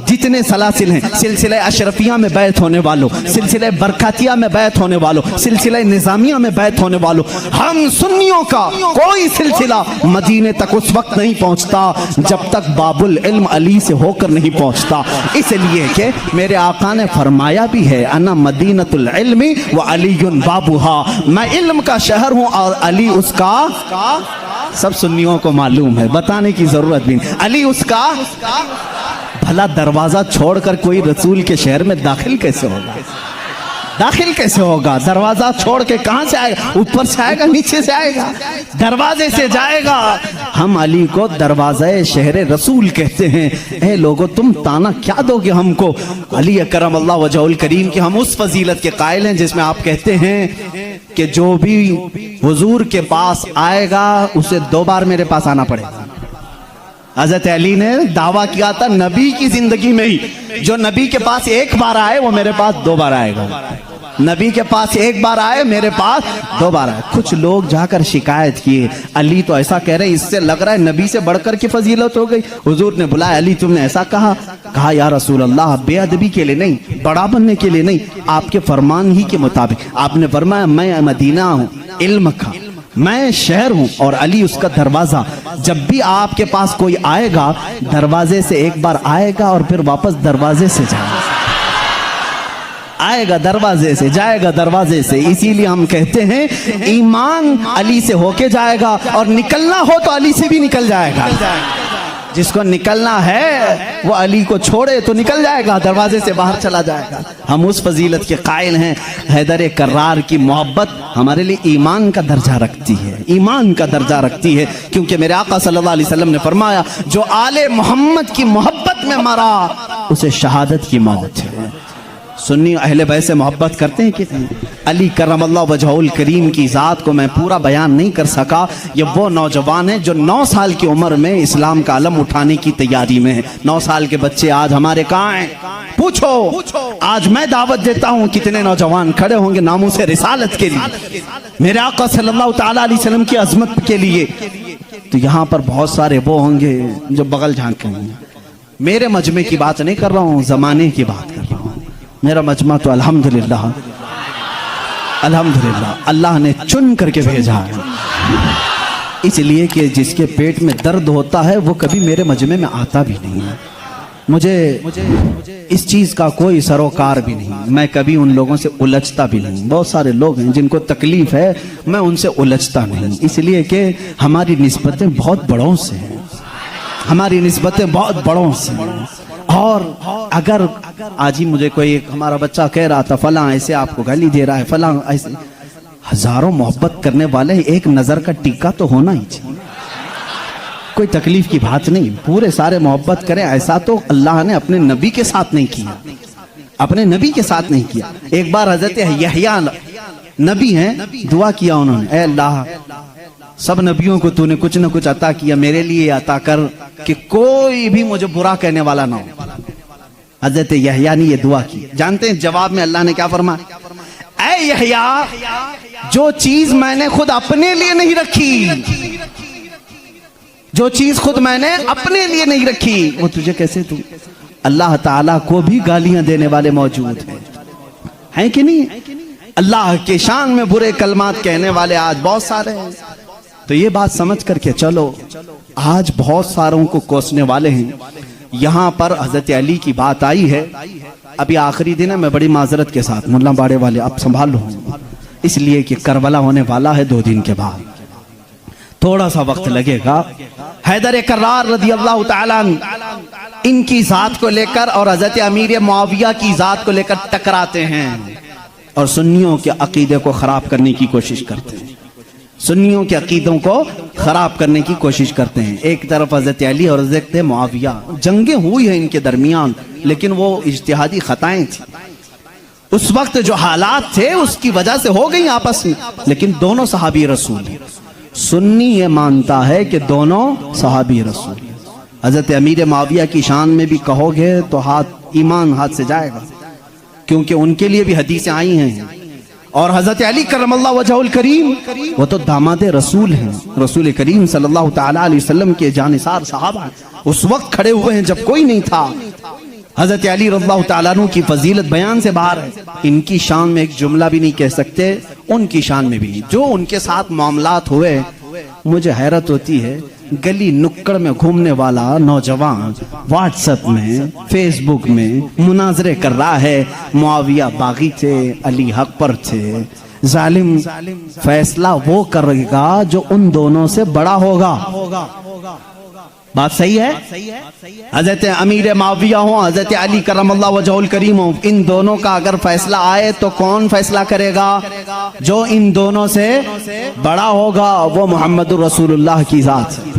जितने सलासिल हैं, सिलसिला अशरफिया में बैत होने वालों, सिलसिला बरकातिया में बैत होने वालों, सिलसिला निजामिया में बैत होने वालों, हम सुन्नियों का कोई सिलसिला मदीने तक उस वक्त नहीं पहुंचता जब तक बाबुल इल्म अली से होकर नहीं पहुंचता। इसलिए कि मेरे आका ने फरमाया भी है, अना मदीनतुल इल्मी व अलीयुन बाबुहा, मैं इल्म का शहर हूँ और अली उसका, सब सुन्नियों को मालूम है, बताने की जरूरत भी नहीं। अली उसका, भला दरवाजा छोड़कर कोई रसूल के शहर में दाखिल कैसे होगा? दाखिल कैसे होगा? दरवाजा छोड़ के कहां से आएगा? ऊपर से आएगा, नीचे से आएगा, दरवाजे से जाएगा। हम अली को दरवाज़े शहर रसूल कहते हैं। ए लोगों, तुम ताना क्या दोगे हमको? अली अकरम अल्लाह वजहुल करीम की हम उस फजीलत के कायल हैं जिसमें आप कहते हैं कि जो भी हुजूर के पास आएगा उसे 2 बार मेरे पास आना पड़ेगा। हज़रत अली ने दावा किया था नबी की जिंदगी में ही, जो नबी के पास 1 बार आए वो मेरे पास 2 बार आएगा। नबी के पास 1 बार आए, मेरे पास 2 बार आए। कुछ लोग जाकर शिकायत किए, अली तो ऐसा कह रहे हैं, इससे लग रहा है नबी से बढ़कर की फजीलत हो गई। हुजूर ने बुलाया, अली तुमने ऐसा कहा या रसूल अल्लाह, बेअदबी के लिए नहीं, बड़ा बनने के लिए नहीं, आपके फरमान ही के मुताबिक। आपने फरमाया मैं मदीना हूँ इल्म का, मैं शहर हूं और अली उसका दरवाजा। जब भी आपके पास कोई आएगा दरवाजे से 1 बार आएगा और फिर वापस दरवाजे से जाएगा, आएगा दरवाजे से, जाएगा दरवाजे से। इसीलिए हम कहते हैं ईमान अली से होके जाएगा और निकलना हो तो अली से भी निकल जाएगा। जिसको निकलना है वो अली को छोड़े तो निकल जाएगा, दरवाजे से बाहर चला जाएगा। हम उस फजीलत के कायल हैं। हैदर कर्रार की मोहब्बत हमारे लिए ईमान का दर्जा रखती है, ईमान का दर्जा रखती है, क्योंकि मेरे आका सल्लल्लाहु अलैहि वसल्लम ने फरमाया जो आले मोहम्मद की मोहब्बत में मरा उसे शहादत की मौत है। सुन्नी अहले बैत से मोहब्बत करते हैं कितने? अली करमल्लाह वजहुल करीम की ज़ात को मैं पूरा बयान नहीं कर सका। ये वो नौजवान है जो 9 साल की उम्र में इस्लाम का अलम उठाने की तैयारी में है। 9 साल के बच्चे आज हमारे कहाँ हैं? पूछो। आज मैं दावत देता हूँ, कितने नौजवान खड़े होंगे नामूस रिसालत के लिए, मेरे आका सल्लल्लाहु ताला अलैहि वसल्लम की अजमत के लिए। तो यहाँ पर बहुत सारे वो होंगे जो बगल झांकेंगे। मेरे मजमे की बात नहीं कर रहा हूँ, जमाने की बात कर रहा हूँ। मेरा मजमा तो अल्हम्दुलिल्लाह अल्लाह ने चुन करके भेजा है, इसलिए कि जिसके पेट में दर्द होता है वो कभी मेरे मजमे में आता भी नहीं है। मुझे इस चीज़ का कोई सरोकार भी नहीं, मैं कभी उन लोगों से उलझता भी नहीं। बहुत सारे लोग हैं जिनको तकलीफ है, मैं उनसे उलझता नहीं, इसलिए कि हमारी निस्बतें बहुत बड़ों से हैं, हमारी निस्बतें बहुत बड़ों से हैं। और अगर आज ही मुझे कोई हमारा बच्चा कह रहा था फलां ऐसे आपको गाली दे रहा है, फलां ऐसे, हजारों मोहब्बत करने वाले एक नजर का टीका तो होना ही चाहिए। कोई तकलीफ की बात नहीं, पूरे सारे मोहब्बत करें। ऐसा तो अल्लाह ने अपने नबी के साथ नहीं किया, अपने नबी के साथ नहीं किया। एक बार हजरत यहया नबी हैं, दुआ किया उन्होंने, ऐ अल्लाह सब नबियों को तूने कुछ न कुछ अता किया, मेरे लिए अता कर कि कोई भी मुझे बुरा कहने वाला ना हो। हजरत यहया ने ये दुआ की। जानते हैं जवाब में अल्लाह ने क्या फरमाया? ऐ यहया, जो चीज मैंने खुद अपने लिए नहीं रखी, जो चीज खुद मैंने अपने लिए नहीं रखी वो तुझे कैसे दूं? अल्लाह ताला को भी गालियां देने वाले मौजूद हैं कि नहीं? अल्लाह के शान में बुरे कलमात कहने वाले आज बहुत सारे हैं। तो ये बात समझ करके चलो, आज बहुत सारों को कोसने वाले हैं। यहाँ पर हजरत अली की बात आई है, अभी आखिरी दिन है, मैं बड़ी माजरत के साथ मुल्ला बाड़े वाले अब संभाल लो, इसलिए कि करबला होने वाला है 2 दिन के बाद, थोड़ा सा वक्त लगेगा। हैदर कर्रार रज़ी अल्लाह ताला इनकी जात को लेकर और हजरत अमीर मुआविया की जात को लेकर टकराते हैं और सुन्नियों के अकीदे को खराब करने की कोशिश करते हैं, सुन्नियों के अकीदों को खराब करने की कोशिश करते हैं। एक तरफ हजरत अली और हजरत मुआविया, जंगें हुई हैं इनके दरमियान, लेकिन वो इज्तिहादी खताएं थी। उस वक्त जो हालात थे उसकी वजह से हो गई आपस में, लेकिन दोनों सहाबी रसूल हैं। सुन्नी ये मानता है कि दोनों सहाबी रसूल। हजरत अमीर मुआविया की शान में भी कहोगे तो ईमान हाथ से जाएगा, क्योंकि उनके लिए भी हदीसें आई हैं। और हजरत अली करमल्लाह वजहुल करीम वो तो दामाद रसूल हैं, रसूल करीम सल्लल्लाहु ताला अलैहि वसल्लम के जानिसार सहाबा उस वक्त खड़े हुए हैं जब कोई नहीं था। हजरत अली रज़ियल्लाहु ताला अन्हु की फजीलत बयान से बाहर है, इनकी शान में एक जुमला भी नहीं कह सकते, उनकी शान में भी नहीं। जो उनके साथ मामलात हुए, मुझे हैरत होती है, गली नुक्कड़ में घूमने वाला नौजवान व्हाट्सएप में, फेसबुक में मुनाजरे कर रहा है, मुआविया बागी थे, अली हक पर थे, जालिम फैसला वो करेगा जो उन दोनों से बड़ा होगा। बात सही है? हजरत अमीर माविया हो, हजरत अली करमल्लाहु वजहुल करीम हो, इन दोनों का अगर फैसला आए तो कौन फैसला करेगा? जो इन दोनों से बड़ा होगा, वो मोहम्मदुर रसूलुल्लाह की जात है,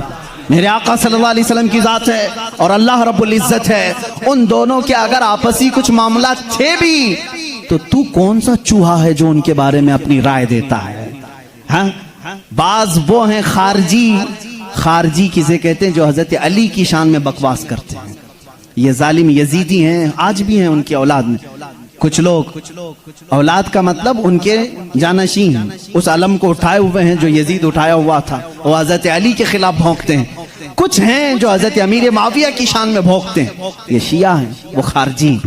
मेरे आका सल्लल्लाहु अलैहि वसल्लम की जात है और अल्लाह रब्बुल इज्जत है। उन दोनों के अगर आपसी कुछ मामला थे भी तो तू कौन सा चूहा है जो उनके बारे में अपनी राय देता है? हाँ, बाज वो हैं खारजी किसे कहते हैं, जो हजरत अली की शान में बकवास करते हैं। ये जालिम यजीदी हैं, आज भी हैं उनकी औलाद में कुछ लोग। औलाद का मतलब उनके जानशीन हैं, उस अलम को उठाए हुए हैं जो यजीद उठाया हुआ था, वो हजरत अली के खिलाफ भौंकते हैं। कुछ हैं जो हजरत अमीर माविया की शान में भौंकते हैं, ये शिया हैं, वो खारजी।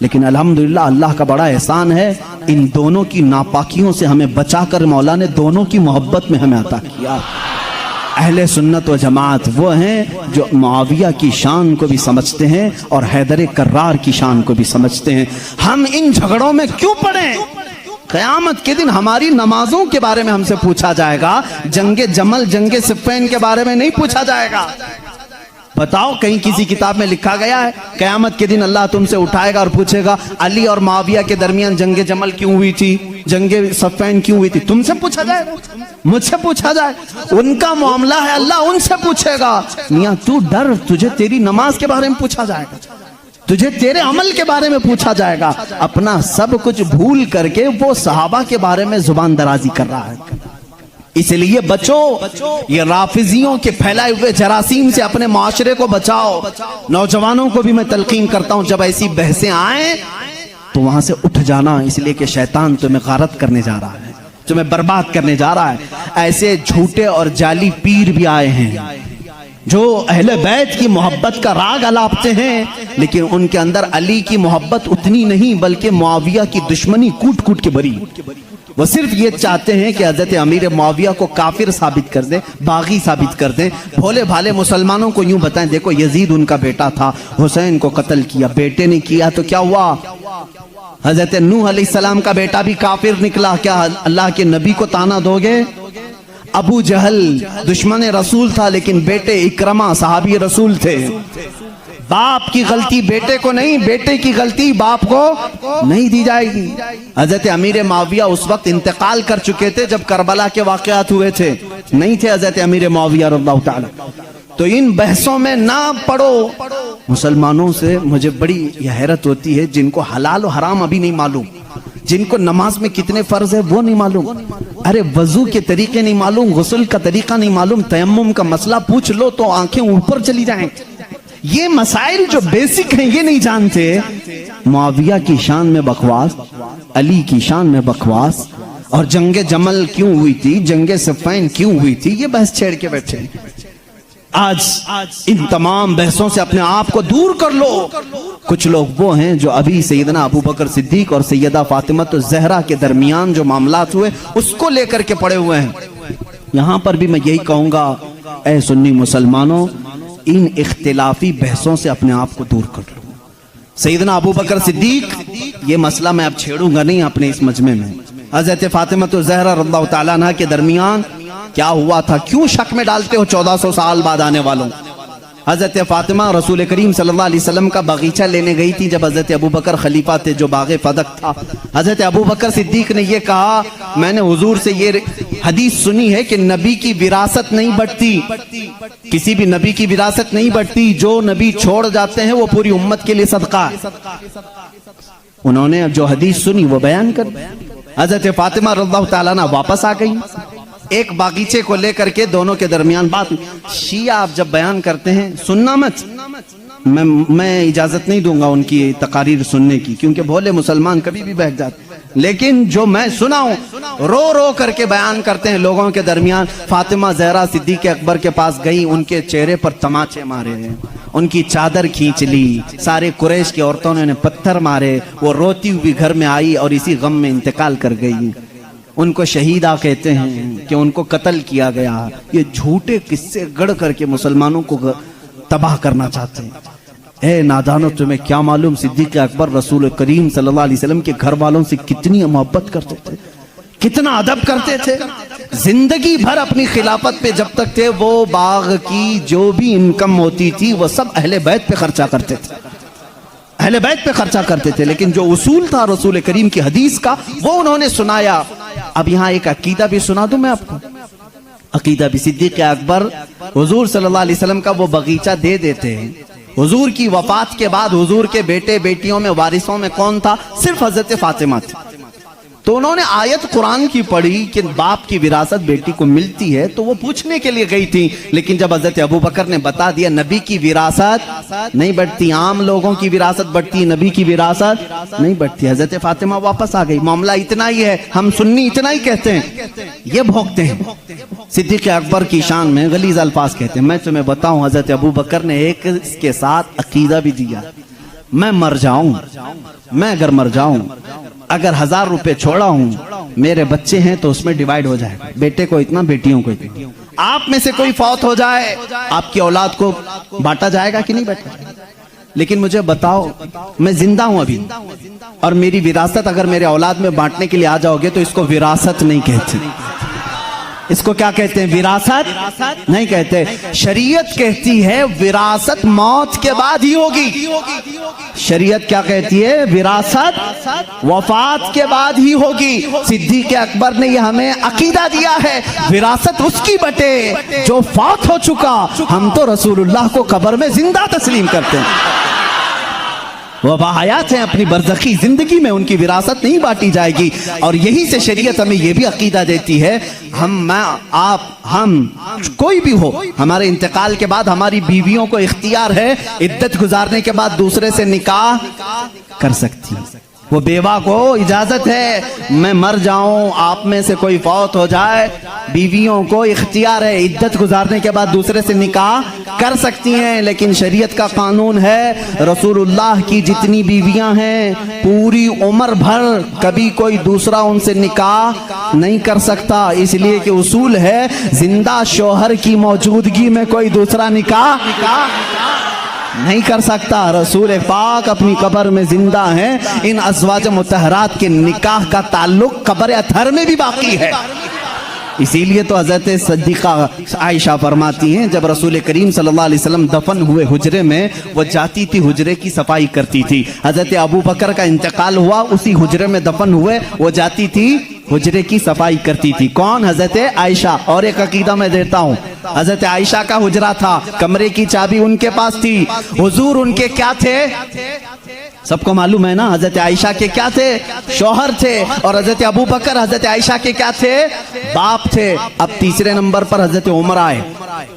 लेकिन अल्हम्दुलिल्लाह अल्लाह का बड़ा एहसान है, इन दोनों की नापाकियों से हमें बचाकर मौला ने दोनों की मोहब्बत में हमें अता किया। अहले सुन्नत व जमात वो हैं जो मुआविया की शान को भी समझते हैं और हैदर कर्रार की शान को भी समझते हैं। हम इन झगड़ों में क्यों पड़े? क़यामत के दिन हमारी नमाजों के बारे में हमसे पूछा जाएगा, जंगे जमल जंगे सिफ़्फ़ीन के बारे में नहीं पूछा जाएगा। बताओ, कहीं किसी किताब में लिखा गया है क़यामत के दिन अल्लाह तुमसे उठाएगा और पूछेगा अली और मुआविया के दरमियान जंगे जमल क्यों हुई थी, जंगे सिफ़्फ़ीन क्यों हुई थी? तुमसे पूछा जाए, मुझसे पूछा जाए? उनका मामला है, अल्लाह उनसे पूछेगा। मियां तू डर, तुझे तेरी नमाज के बारे में पूछा जाएगा, तुझे तेरे अमल के बारे में पूछा जाएगा। अपना सब कुछ भूल करके वो सहाबा के बारे में जुबान दराजी कर रहा है। इसलिए बचो, ये राफिजियों के फैलाए हुए जरासीम से अपने माशरे को बचाओ। नौजवानों को भी मैं तलकीन करता हूं, जब ऐसी बहसें आए तो वहां से उठ जाना, इसलिए कि शैतान तुम्हें गारत करने जा रहा है, तुम्हें बर्बाद करने जा रहा है। ऐसे झूठे और जाली पीर भी आए हैं जो अहले बैत की मोहब्बत का राग अलापते हैं, लेकिन उनके अंदर अली की मोहब्बत उतनी नहीं, बल्कि मुआविया की दुश्मनी कूट कूट के भरी। वो सिर्फ ये चाहते हैं कि हजरत अमीर मुआविया को काफिर साबित कर दें, बागी साबित कर दें। भोले भाले मुसलमानों को यूं बताएं, देखो यजीद उनका बेटा था, हुसैन को कत्ल किया, बेटे ने किया तो क्या हुआ? हजरत नूह अलैहिस्सलाम का बेटा भी काफिर निकला, क्या अल्लाह के नबी को ताना दोगे? अबू जहल दुश्मन रसूल था, लेकिन बेटे इकरमा सहाबी रसूल थे। बाप की गलती बेटे को नहीं, बेटे की गलती बाप को नहीं दी जाएगी। हजरत अमीर मुआविया उस वक्त इंतकाल कर चुके थे जब करबला के वाकयात हुए थे, नहीं थे हजरत अमीर मुआविया रज़ियल्लाहु ताला। तो इन बहसों में ना पड़ो। मुसलमानों से मुझे बड़ी हैरत होती है, जिनको हलाल और हराम अभी नहीं मालूम, जिनको नमाज में कितने फर्ज है वो नहीं मालूम, अरे वजू के तरीके नहीं मालूम, गुस्ल का तरीका नहीं मालूम, तयम्मुम का मसला पूछ लो तो आंखें ऊपर चली जाएं। ये मसाइल जो बेसिक हैं ये नहीं जानते। मुआविया की शान में बकवास, अली की शान में बकवास, और जंगे जमल क्यों हुई थी, जंगे सिफ़्फ़ीन क्यों हुई थी, ये बहस छेड़ के बैठे। आज इन तमाम बहसों से अपने आप को दूर कर लो। कुछ लोग वो हैं जो अभी सैयदना अबू बकर सिद्दीक और सैयदा फातिमा तो ज़हरा के दरमियान जो मामलात हुए उसको लेकर के पड़े हुए हैं। यहां पर भी मैं यही कहूंगा, ऐ सुन्नी मुसलमानों, इन इख्तिलाफी बहसों से अपने आप को दूर कर लो। सैयदना अबू बकर सिद्दीक, ये मसला मैं अब छेड़ूंगा नहीं अपने इस मजमे में। हजरत फातिमा तो ज़हरा रज़ियल्लाहु ताला अन्हा के दरमियान क्या हुआ था, क्यों शक में डालते हो 1400 साल बाद आने वालों? हजरत फातिमा रसूल करीम सल्लल्लाहु अलैहि वसल्लम का बगीचा लेने गई थी जब हजरत अबू बकर खलीफा थे, जो बागे फदक था। हजरत अबू बकर सिद्दीक ने यह कहा, मैंने हुजूर से ये हदीस सुनी है कि नबी की विरासत नहीं बढ़ती, किसी भी नबी की विरासत नहीं बढ़ती, जो नबी छोड़ जाते हैं वो पूरी उम्मत के लिए सदका है। उन्होंने अब जो हदीस सुनी वो बयान कर, हजरत फातिमा रज़ियल्लाहु ताला अन्हा वापस आ गई। एक बागीचे को लेकर के दोनों के दरमियान बात। शिया आप जब बयान करते हैं सुनना मत, मैं इजाजत नहीं दूंगा उनकी तकारीर सुनने की, क्योंकि भोले मुसलमान कभी भी बहक जाते। लेकिन जो मैं सुनाऊं, रो रो करके बयान करते हैं लोगों के दरमियान। फातिमा ज़हरा सिद्दीक़ अकबर के पास गई, उनके चेहरे पर तमाचे मारे, उनकी चादर खींच ली, सारे कुरैश की औरतों ने उन्हें पत्थर मारे, वो रोती हुई घर में आई और इसी गम में इंतकाल कर गई। उनको शहीदा कहते हैं कि उनको कत्ल किया गया। ये झूठे किस्से गढ़ करके मुसलमानों को तबाह करना चाहते हैं। ए नादानो, तुम्हें क्या मालूम सिद्दीक़ अकबर रसूल करीम सल्लल्लाहु अलैहि वसल्लम के घर वालों से कितनी मोहब्बत करते थे, कितना अदब करते थे। जिंदगी भर अपनी खिलाफत पे जब तक थे वो बाग की जो भी इनकम होती थी वो सब अहले बैत पे खर्चा करते थे, अहले बैत पे खर्चा करते थे। लेकिन जो उसूल था रसूल करीम की हदीस का वो उन्होंने सुनाया। अब यहाँ एक अकीदा भी सुना दूं मैं आपको, अकीदा भी। सिद्दीक़ अकबर हुजूर सल्लल्लाहु अलैहि वसल्लम का वो बगीचा दे देते हैं। हुजूर की वफात के बाद हुजूर के बेटे बेटियों में वारिसों में कौन था? सिर्फ हजरत फातिमा थी। तो उन्होंने आयत कुरान की पढ़ी कि बाप की विरासत बेटी को मिलती है, तो वो पूछने के लिए गई थी। लेकिन जब हजरत अबू बकर ने बता दिया नबी की विरासत नहीं बढ़ती, आम लोगों की विरासत बढ़ती, नबी की विरासत नहीं बढ़ती, हजरत फातिमा वापस आ गई। मामला इतना ही है, हम सुन्नी इतना ही कहते हैं, ये भोगते हैं। सिद्दीक़ अकबर की शान में गलीज़ अल्फाज कहते हैं। मैं तुम्हें बताऊं, हजरत अबू बकर ने एक के साथ अकीदा भी दिया, मैं मर जाऊं, मैं अगर मर जाऊं, अगर 1000 रुपए छोड़ा हूं, मेरे बच्चे हैं तो उसमें डिवाइड हो जाए, बेटे को इतना बेटियों को इतना। आप में से कोई फौत हो जाए, आपकी औलाद को बांटा जाएगा कि नहीं बांटा? लेकिन मुझे बताओ, मैं जिंदा हूं अभी और मेरी विरासत अगर मेरे औलाद में बांटने के लिए आ जाओगे तो इसको विरासत नहीं कहते, इसको क्या कहते हैं? विरासत नहीं कहते। शरीयत कहती है विरासत मौत के बाद ही होगी। शरीयत क्या कहती है? विरासत वफात के बाद ही होगी। सिद्दीक़ अकबर ने यह हमें अकीदा दिया है, विरासत उसकी बटे जो फौत हो चुका। हम तो रसूलुल्लाह को कब्र में जिंदा तस्लीम करते हैं, वह बाहयात हैं, अपनी बरज़खी जिंदगी में उनकी विरासत नहीं बांटी जाएगी। और यही से शरीयत हमें यह भी अकीदा देती है, हम, मैं, आप, हम कोई भी हो, हमारे इंतकाल के बाद हमारी बीवियों को इख्तियार है इद्दत गुजारने के बाद दूसरे से निकाह कर सकती है। वो बेवा को इजाजत है, मैं मर जाऊं, आप में से कोई फौत हो जाए, बीवियों को इख्तियार है इद्दत गुजारने के बाद दूसरे से निकाह कर सकती हैं। लेकिन शरीयत का कानून है, रसूलुल्लाह की जितनी बीवियां हैं पूरी उम्र भर कभी कोई दूसरा उनसे निकाह नहीं कर सकता, इसलिए कि उसूल है जिंदा शौहर की मौजूदगी में कोई दूसरा निकाह नहीं कर सकता। रसूल पाक अपनी कब्र में जिंदा हैं, इन अज़वाज मुतहरात के निकाह का ताल्लुक कब्र अथर में भी बाकी है। इसीलिए तो हजरत सिद्दीक़ा आयशा फरमाती हैं, जब रसूल करीम सल्लल्लाहु अलैहि वसल्लम दफन हुए हुजरे में, वो जाती थी हुजरे की सफाई करती थी। हजरत अबू बकर का इंतकाल हुआ, उसी हुजरे में दफन हुए, वो जाती थी हुजरे की सफाई करती थी। कौन? हजरत आयशा। और एक अकीदा मैं देता हूँ, हजरत आयशा का हुजरा था, कमरे की चाबी उनके पास थी। हुजूर उनके क्या थे? सबको मालूम है ना, हजरत आयशा के क्या थे? शौहर थे। और हजरत अबू बकर हजरत आयशा के क्या थे? बाप थे। अब तीसरे नंबर पर हजरत उमर आए,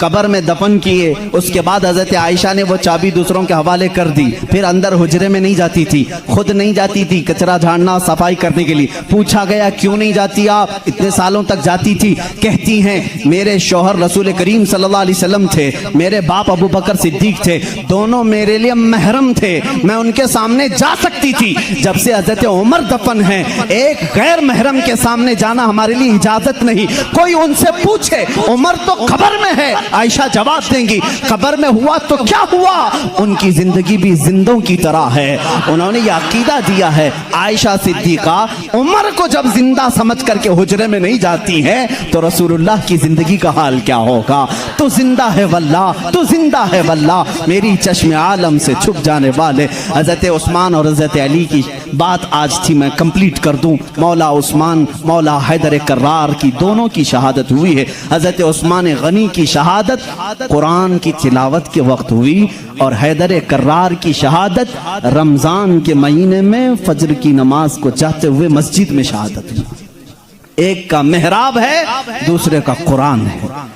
कब्र में दफन किए, उसके बाद हजरत आयशा ने वो चाबी दूसरों के हवाले कर दी। फिर अंदर हुजरे में नहीं जाती थी, खुद नहीं जाती थी कचरा झाड़ना सफाई करने के लिए। पूछा गया क्यों नहीं जाती आप? इतने सालों तक जाती थी। कहती हैं मेरे शौहर रसूल करीम सल्लल्लाहु अलैहि वसल्लम थे, मेरे बाप अबू बकर सिद्दीक थे, दोनों मेरे लिए महरम थे, मैं उनके सामने जा सकती थी। जब से हजरत उमर दफन है, एक गैर महरम के सामने जाना हमारे लिए इजाजत नहीं। कोई उनसे पूछे उमर तो कब्र में है, आयशा जवाब देंगी कब्र में हुआ तो क्या हुआ, उनकी जिंदगी भी जिंदों की तरह है। उन्होंने यह अकीदा दिया है, आयशा सिद्दीका उमर को जब जिंदा समझ करके हुजरे में नहीं जाती है तो रसूलुल्लाह की जिंदगी का हाल क्या होगा। तो जिंदा है वल्लाह, तो जिंदा है वल्लाह, मेरी चश्मे आलम से छुप जाने वाले हजरत उस्मान और हजरत अली की बात आज थी, मैं कंप्लीट कर दूं। मौला उस्मान, मौला हैदर कर्रार की दोनों की शहादत हुई है। हजरत उस्मान गनी की शहादत कुरान की तिलावत के वक्त हुई और हैदर कर्रार की शहादत रमजान के महीने में फजर की नमाज को जाते हुए मस्जिद में शहादत हुई। एक का मेहराब है, दूसरे का कुरान है।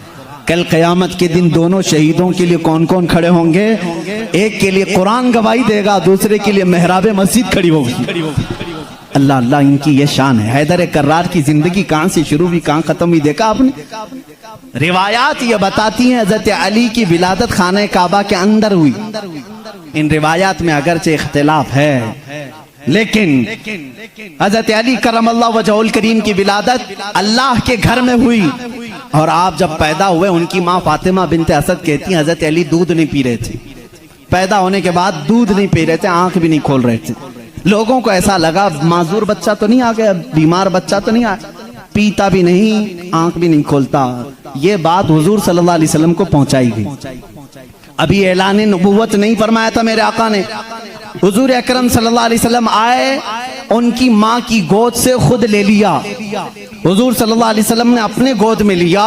कल क़यामत के दिन दोनों शहीदों के लिए कौन कौन खड़े होंगे? एक के लिए कुरान गवाही देगा, दूसरे के लिए मेहराब मस्जिद खड़ी होगी। अल्लाह अल्लाह, इनकी ये शान है। हैदर कर्रार की जिंदगी कहां से शुरू हुई, कहां खत्म हुई, देखा आपने? रिवायात ये बताती हैं हजरत अली की विलादत खाने काबा के अंदर हुई। इन रिवायात में अगरचे इख्तिलाफ है, लेकिन हजरत अली करमल्लाहु वजहुल करीम की विलादत अल्लाह के घर में हुई। और आप जब पैदा हुए, उनकी माँ फातिमा बिनते असद कहती हैं हजरत अली दूध नहीं पी रहे थे, पैदा होने के बाद दूध नहीं पी रहे थे, आंख भी नहीं खोल रहे थे। लोगों को ऐसा लगा माजूर बच्चा तो नहीं आ गया, बीमार बच्चा तो नहीं आया। पीता भी नहीं, आंख भी नहीं खोलता। ये बात हुजूर सल्लल्लाहु अलैहि वसल्लम को पहुंचाई गई। अभी ऐलान नबुव्वत नहीं फरमाया था मेरे आका ने। हुजूर अकरम सल्लल्लाहु अलैहि वसल्लम आए, उनकी माँ की गोद से खुद ले लिया। हुजूर सल्लल्लाहु अलैहि वसल्लम ने अपने गोद में लिया।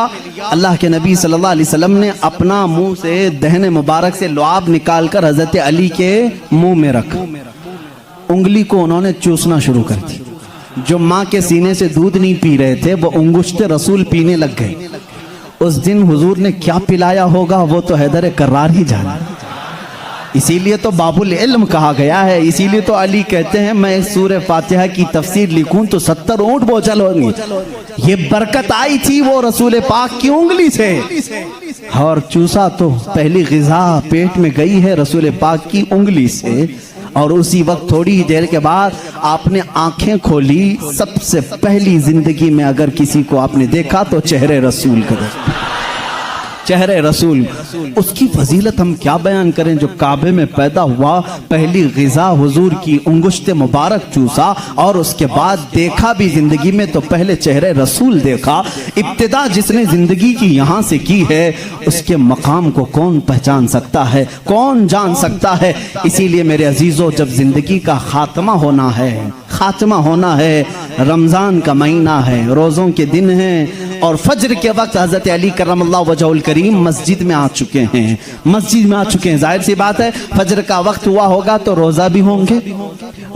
अल्लाह के नबी सल्लल्लाहु अलैहि वसल्लम ने अपना मुंह से दहने मुबारक से लुआब निकालकर हजरत अली के मुंह में रख, उंगली को उन्होंने चूसना शुरू कर दी। जो माँ के सीने से दूध नहीं पी रहे थे वो उंगुश्ते रसूल पीने लग गए। उस दिन हुजूर ने क्या पिलाया होगा वो तो हैदर कर्रार ही जाना। इसीलिए तो बाबुल इल्म कहा गया है। इसीलिए तो अली कहते हैं मैं सूरह फातिहा की तफसीर लिखूं तो 70 ऊंट बोझल होंगे। ये बरकत आई थी वो रसूल पाक की उंगली से, और चूसा तो पहली ग़िज़ा पेट में गई है रसूल पाक की उंगली से। और उसी वक्त थोड़ी ही देर के बाद आपने आंखें खोली। सबसे पहली जिंदगी में अगर किसी को आपने देखा तो चेहरे रसूल का, चेहरे रसूल। उसकी फजीलत हम क्या बयान करें। जो काबे में पैदा हुआ, पहली ग़िज़ा हुजूर की उंगुश्ते मुबारक चूसा, और उसके बाद देखा भी जिंदगी में तो पहले चेहरे रसूल देखा। इब्तिदा जिसने जिंदगी की यहाँ से की है उसके मकाम को कौन पहचान सकता है, कौन जान सकता है। इसीलिए मेरे अजीजों, जब जिंदगी का खात्मा होना है, खात्मा होना है, रमजान का महीना है, रोज़ों के दिन हैं, और फज्र के वक्त हज़रत अली करमल्लाहु वजहुल करीम मस्जिद में आ चुके हैं, मस्जिद में आ चुके हैं। जाहिर सी बात है फज्र का वक्त हुआ होगा तो रोज़ा भी होंगे,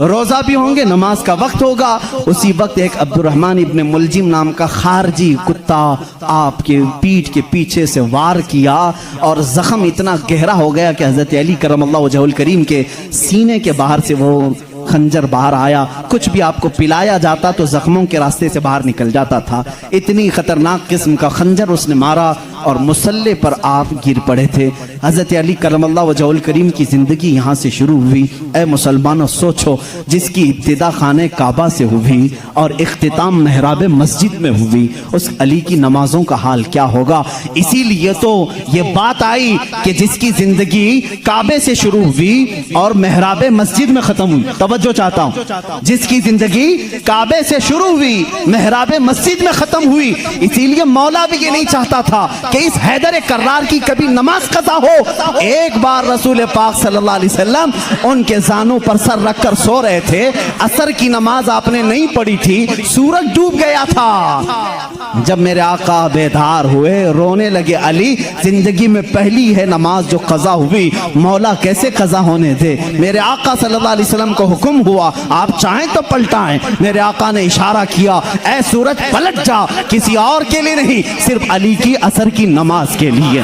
रोज़ा भी होंगे, नमाज का वक्त होगा। उसी वक्त एक अब्दुर्रहमान इब्न मुलजिम नाम का खारजी कुत्ता आपके पीठ के पीछे से वार किया, और जख्म इतना गहरा हो गया कि हज़रत अली करमल्लाहु वजहुल करीम के सीने के बाहर से वो खंजर बाहर आया। कुछ भी आपको पिलाया जाता तो जख्मों के रास्ते से बाहर निकल जाता था। इतनी खतरनाक किस्म का खंजर उसने मारा और मुसल्ले पर आप गिर पड़े थे। हज़रत अली करमल्लाहु वजहुल करीम की ज़िंदगी यहाँ से शुरू हुई। ए मुसलमानों, सोचो, जिसकी इब्तिदा खाने काबा से हुई और इख्तिताम महराब मस्जिद में हुई, उस अली की नमाजों का हाल क्या होगा। इसीलिए तो ये बात आई कि जिसकी ज़िंदगी काबे से शुरू हुई और महराब मस्जिद में ख़त्म हुई। तवज्जो चाहता हूँ, जिसकी ज़िंदगी काबे से शुरू हुई, महराब मस्जिद में ख़त्म हुई। इसीलिए मौला भी ये नहीं चाहता था कि इस हैदर कर्रार की कभी नमाज कज़ा हो। एक बार रसूल पाक सल्लल्लाहु अलैहि वसल्लम उनके जानों पर सर रखकर सो रहे थे। असर की नमाज आपने नहीं पढ़ी थी, सूरज डूब गया था। जब मेरे आका बेदार हुए, रोने लगे, अली जिंदगी में पहली है नमाज जो कज़ा हुई, मौला कैसे कज़ा होने दे। मेरे आका सल्लल्लाहु अलैहि वसल्लम को हुक्म हुआ आप चाहें तो पलटाएं। मेरे आका ने इशारा किया, ऐ सूरज पलट जा, किसी और के लिए नहीं, सिर्फ अली की असर की नमाज के लिए,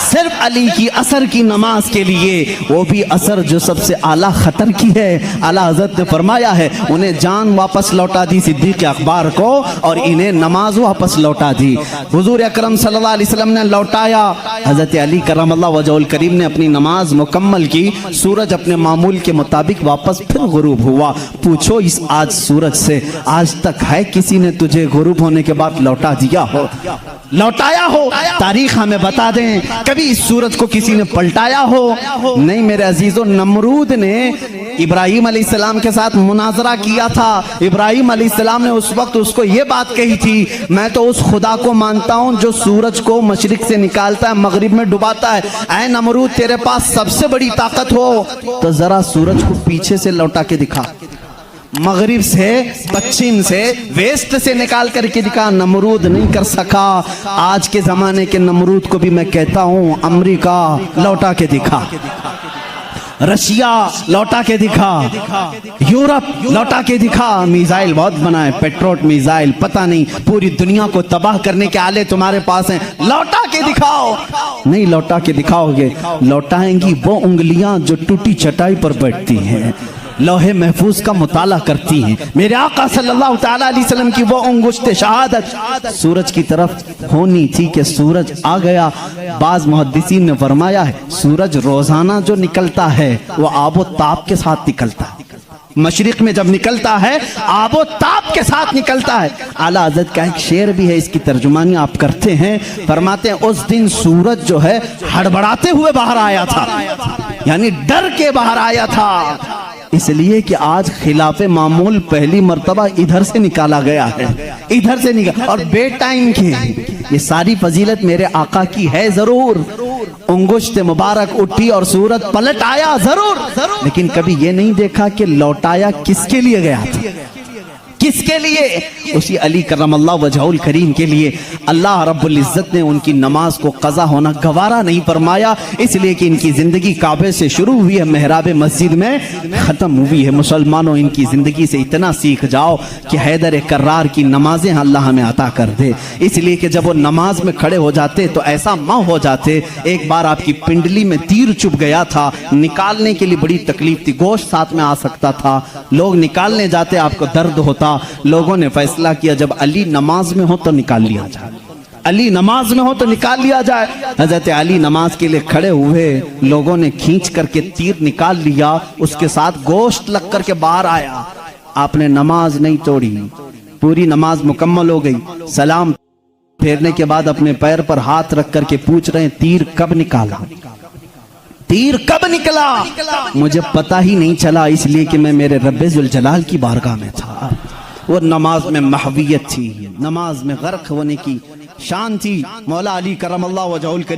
सिर्फ अली की असर की नमाज के लिए। वो भी असर जो सबसे आला खतर की है। आला हजरत ने फरमाया है उन्हें जान वापस लौटा दी सिद्दीक़ अकबर को, और इन्हें नमाज वापस लौटा दी। हुजूर अकरम सल्लल्लाहु अलैहि वसल्लम ने लौटाया। हजरत अली करमल्लाहु वजहुल करीम ने अपनी नमाज मुकम्मल की। सूरज अपने मामूल के मुताबिक वापस फिर गुरूब हुआ। पूछो इस आज सूरज से, आज तक है किसी ने तुझे गुरूब होने के बाद लौटा दिया हो, लौटाया हो? तारीख हमें बता दें कभी इस सूरज को किसी ने पलटाया हो? नहीं मेरे अजीजों, नमरूद ने इब्राहिम अलैहिस्सलाम के साथ मुनाजरा किया था। इब्राहिम अलैहिस्सलाम ने उस वक्त उसको ये बात कही थी, मैं तो उस खुदा को मानता हूँ जो सूरज को मशरिक से निकालता है, मगरिब में डुबाता है। ऐ नमरूद, तेरे पास सबसे बड़ी ताकत हो तो जरा सूरज को पीछे से लौटा के दिखा, मगरिब से, पश्चिम से, वेस्ट से निकाल करके दिखा। नमरूद नहीं कर सका। आज के जमाने के नमरूद को भी मैं कहता हूँ, अमेरिका लौटा के दिखा, रशिया लौटा के दिखा, यूरोप लौटा के दिखा। मिसाइल बहुत बनाए, पेट्रोट मिसाइल, पता नहीं पूरी दुनिया को तबाह करने के आले तुम्हारे पास हैं, लौटा के दिखाओ। नहीं लौटा के दिखाओगे, लौटाएंगी वो उंगलियां जो टूटी चटाई पर बैठती हैं, लौहे महफूज का मुताला करती हैं। मेरे आका सल्लल्लाहु ताला अलैहि वसल्लम की वो अंगुश्त शहादत सूरज की तरफ होनी थी कि सूरज आ गया। बाज मुहद्दिसीन ने फरमाया है सूरज रोजाना जो निकलता है वो आबो ताप के साथ निकलता है। मशरिक में जब निकलता है आबो ताप के साथ निकलता है। आला हज़रत का एक शेर भी है, इसकी तर्जुमानी आप करते हैं। फरमाते हैं उस दिन सूरज जो है हड़बड़ाते हुए बाहर आया था, यानी डर के बाहर आया था। इसलिए कि आज खिलाफ मामूल पहली मर्तबा इधर से निकाला गया है, इधर से निकाला, और बे टाइम के। ये सारी फजीलत मेरे आका की है जरूर। उंगुश्त मुबारक उठी और सूरत पलट आया जरूर, लेकिन कभी ये नहीं देखा कि लौटाया किसके लिए गया था, किसके लिए? उसी अली करमल्लाहु वजहुल करीम के लिए। अल्लाह रब्बुल इज्जत ने उनकी नमाज को कज़ा होना गवारा नहीं फरमाया, इसलिए कि इनकी जिंदगी काबे से शुरू हुई है, मेहराब मस्जिद में खत्म हुई है। मुसलमानों, इनकी जिंदगी से इतना सीख जाओ कि हैदर कर्रार की नमाजें अल्लाह हमें अता कर दे। इसलिए कि जब वो नमाज में खड़े हो जाते तो ऐसा माँ हो जाते। एक बार आपकी पिंडली में तीर चुभ गया था, निकालने के लिए बड़ी तकलीफ थी, गोश्त साथ में आ सकता था, लोग निकालने जाते, आपको दर्द होता। लोगों ने फैसला किया जब अली नमाज में हो तो निकाल लिया जाए, अली नमाज में हो तो निकाल लिया जाए। हजरत अली नमाज के लिए खड़े हुए, लोगों ने खींच करके तीर निकाल लिया, उसके साथ गोश्त लग करके बाहर आया। आपने नमाज नहीं तोड़ी, पूरी नमाज मुकम्मल हो गई। सलाम फेरने के बाद अपने पैर पर हाथ रख करके पूछ रहे हैं, तीर कब निकाला, तीर कब निकला? मुझे पता ही नहीं चला, इसलिए कि मैं मेरे रब्बे जुल जलाल की बारगाह में था। वो नमाज में महवियत थी, नमाज में गर्क होने की शान थी। मौला अली करमल्लाहु वजहुल करीम